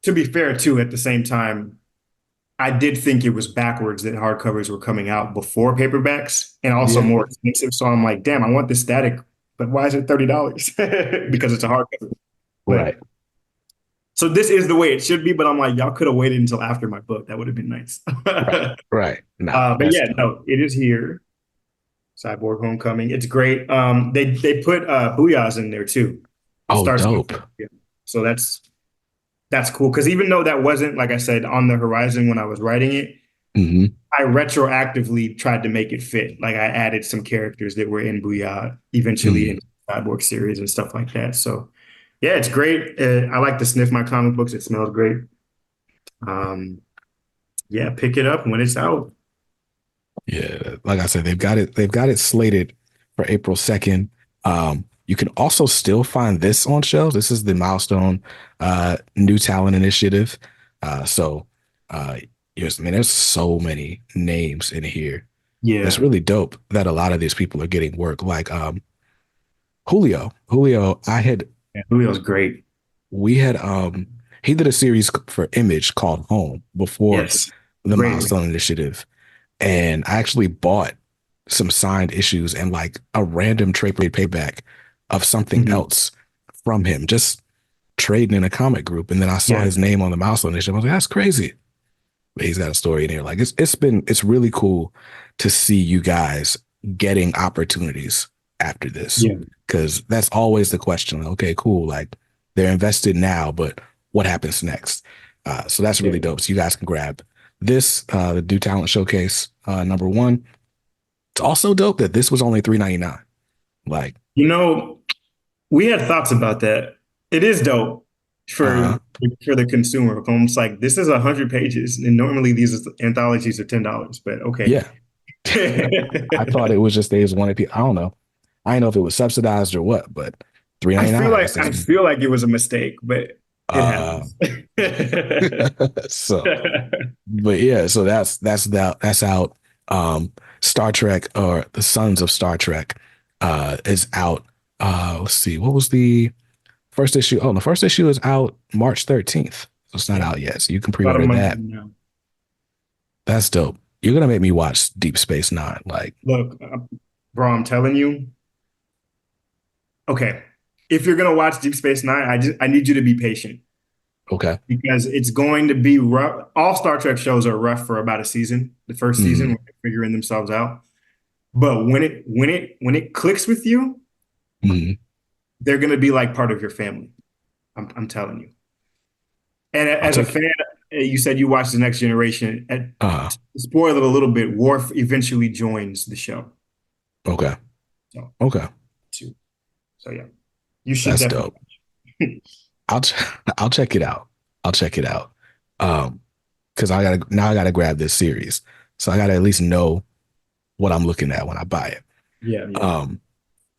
To be fair, too, at the same time, I did think it was backwards that hardcovers were coming out before paperbacks and also
Yeah.
more expensive. So I'm like, damn, I want this static, but why is it $30? Because it's a hardcover. But
Right.
so this is the way it should be, but I'm like, y'all could have waited until after my book. That would have been nice.
Right. Right. Nah,
But
that's
yeah,
dope.
no, it is here. Cyborg Homecoming. It's great. They put Booyahs in there too. It
Oh,
starts off.
dope.
Yeah. So that's cool. Because even though that wasn't, like I said, on the horizon when I was writing it,
Hmm.
I retroactively tried to make it fit. Like I added some characters that were in Booyah eventually
Hmm.
in the Cyborg series and stuff like that. So yeah, it's great. I like to sniff my comic books. It smells great. Um, yeah, pick it up when it's out.
Yeah. Like I said, they've got it slated for April 2nd. You can also still find this on shelves. This is the Milestone New Talent Initiative. So there's, I mean, there's so many names in here. It's
Yeah.
really dope that a lot of these people are getting work. Like Julio,
Yeah, Julio's great.
we had he did a series for Image called Home before
Yes.
the
Great.
Milestone Initiative. And I actually bought some signed issues and like a random trade payback of something
Mhm.
else from him, just trading in a comic group. And then I saw
Yeah.
his name on the Milestone Initiative. I was like, that's crazy. But he's got a story in here. Like it's really cool to see you guys getting opportunities after this.
Yeah.
Cause that's always the question. Like, okay, cool. Like they're invested now, but what happens next? So that's
Yeah.
really dope. So you guys can grab this, the Do Talent Showcase, number one. It's also dope that this was only $3.99. Like,
You know, we had thoughts about that. It is dope
uh,
for for the consumer. Almost like this is 100 pages, and normally these anthologies are $10. But okay.
yeah. I thought it was just they just wanted people. I don't know. I don't know if it was subsidized or what, but $3.99.
I feel like it was a mistake, but it
Uh,
happens.
so, but yeah, so that's out. Star Trek or the Sons of Star Trek is out. Let's see, what was the first issue? Oh, the first issue is out March 13th. So it's not
Yeah,
out yet. So you can
about a
pre-order
month
that.
from now.
That's dope. You're gonna make me watch Deep Space Nine. Like,
Look, bro, I'm telling you. Okay, if you're gonna watch Deep Space Nine, I need you to be patient
okay.
because it's going to be rough. All Star Trek shows are rough for about a season, the first season
Mm,
when they're figuring themselves out. But when it clicks with you,
mm.
they're gonna be like part of your family. I'm telling you. And
I'll
as a
take.
fan, you said you watched The Next Generation.
Uh,
Spoil it a little bit. Worf eventually joins the show.
okay.
So,
Okay.
too. So yeah, you should
That's
definitely.
dope. I'll ch- I'll check it out. I'll check it out. Because I gotta grab this series, so I gotta at least know what I'm looking at when I buy it.
Yeah, yeah.
Um,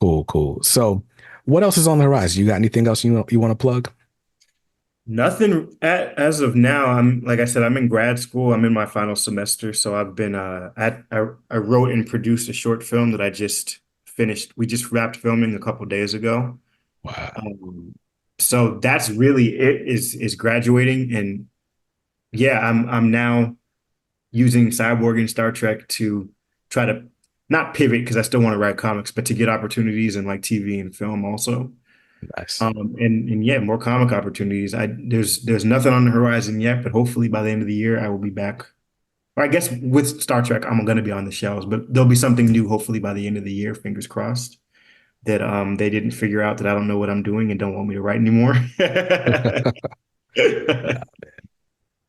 cool. So, what else is on the horizon? You got anything else you want to plug?
Nothing as of now. I'm like I said, I'm in grad school. I'm in my final semester, so I've been I wrote and produced a short film that I just finished. We just wrapped filming a couple days ago.
Wow.
Um, so that's really it is graduating and yeah, I'm now using Cyborg and Star Trek to try to not pivot because I still want to write comics, but to get opportunities in like TV and film also.
Nice.
And yeah, more comic opportunities. There's nothing on the horizon yet, but hopefully by the end of the year I will be back. Or I guess with Star Trek, I'm going to be on the shelves, but there'll be something new hopefully by the end of the year, fingers crossed, that they didn't figure out that I don't know what I'm doing and don't want me to write anymore.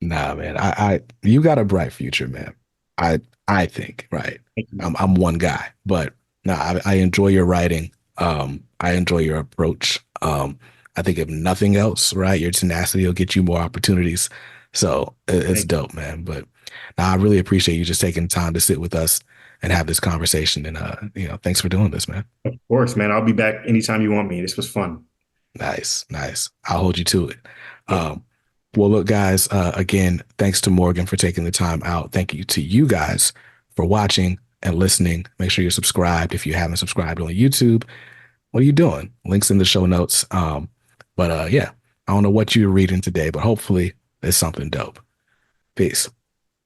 Nah, man. You got a bright future, man. I I think, right.
Thank you.
I'm one guy, but nah, I enjoy your writing. I enjoy your approach. I think if nothing else, right, your tenacity will get you more opportunities. So it's
Thank you.
dope, man. But nah, I really appreciate you just taking time to sit with us and have this conversation. And thanks for doing this, man.
Of course, man. I'll be back anytime you want me. This was fun.
Nice. I'll hold you to it.
Yeah.
Um, well, look, guys, again, thanks to Morgan for taking the time out. Thank you to you guys for watching and listening. Make sure you're subscribed if you haven't subscribed on YouTube. What are you doing? Links in the show notes. But yeah, I don't know what you're reading today, but hopefully it's something dope. Peace.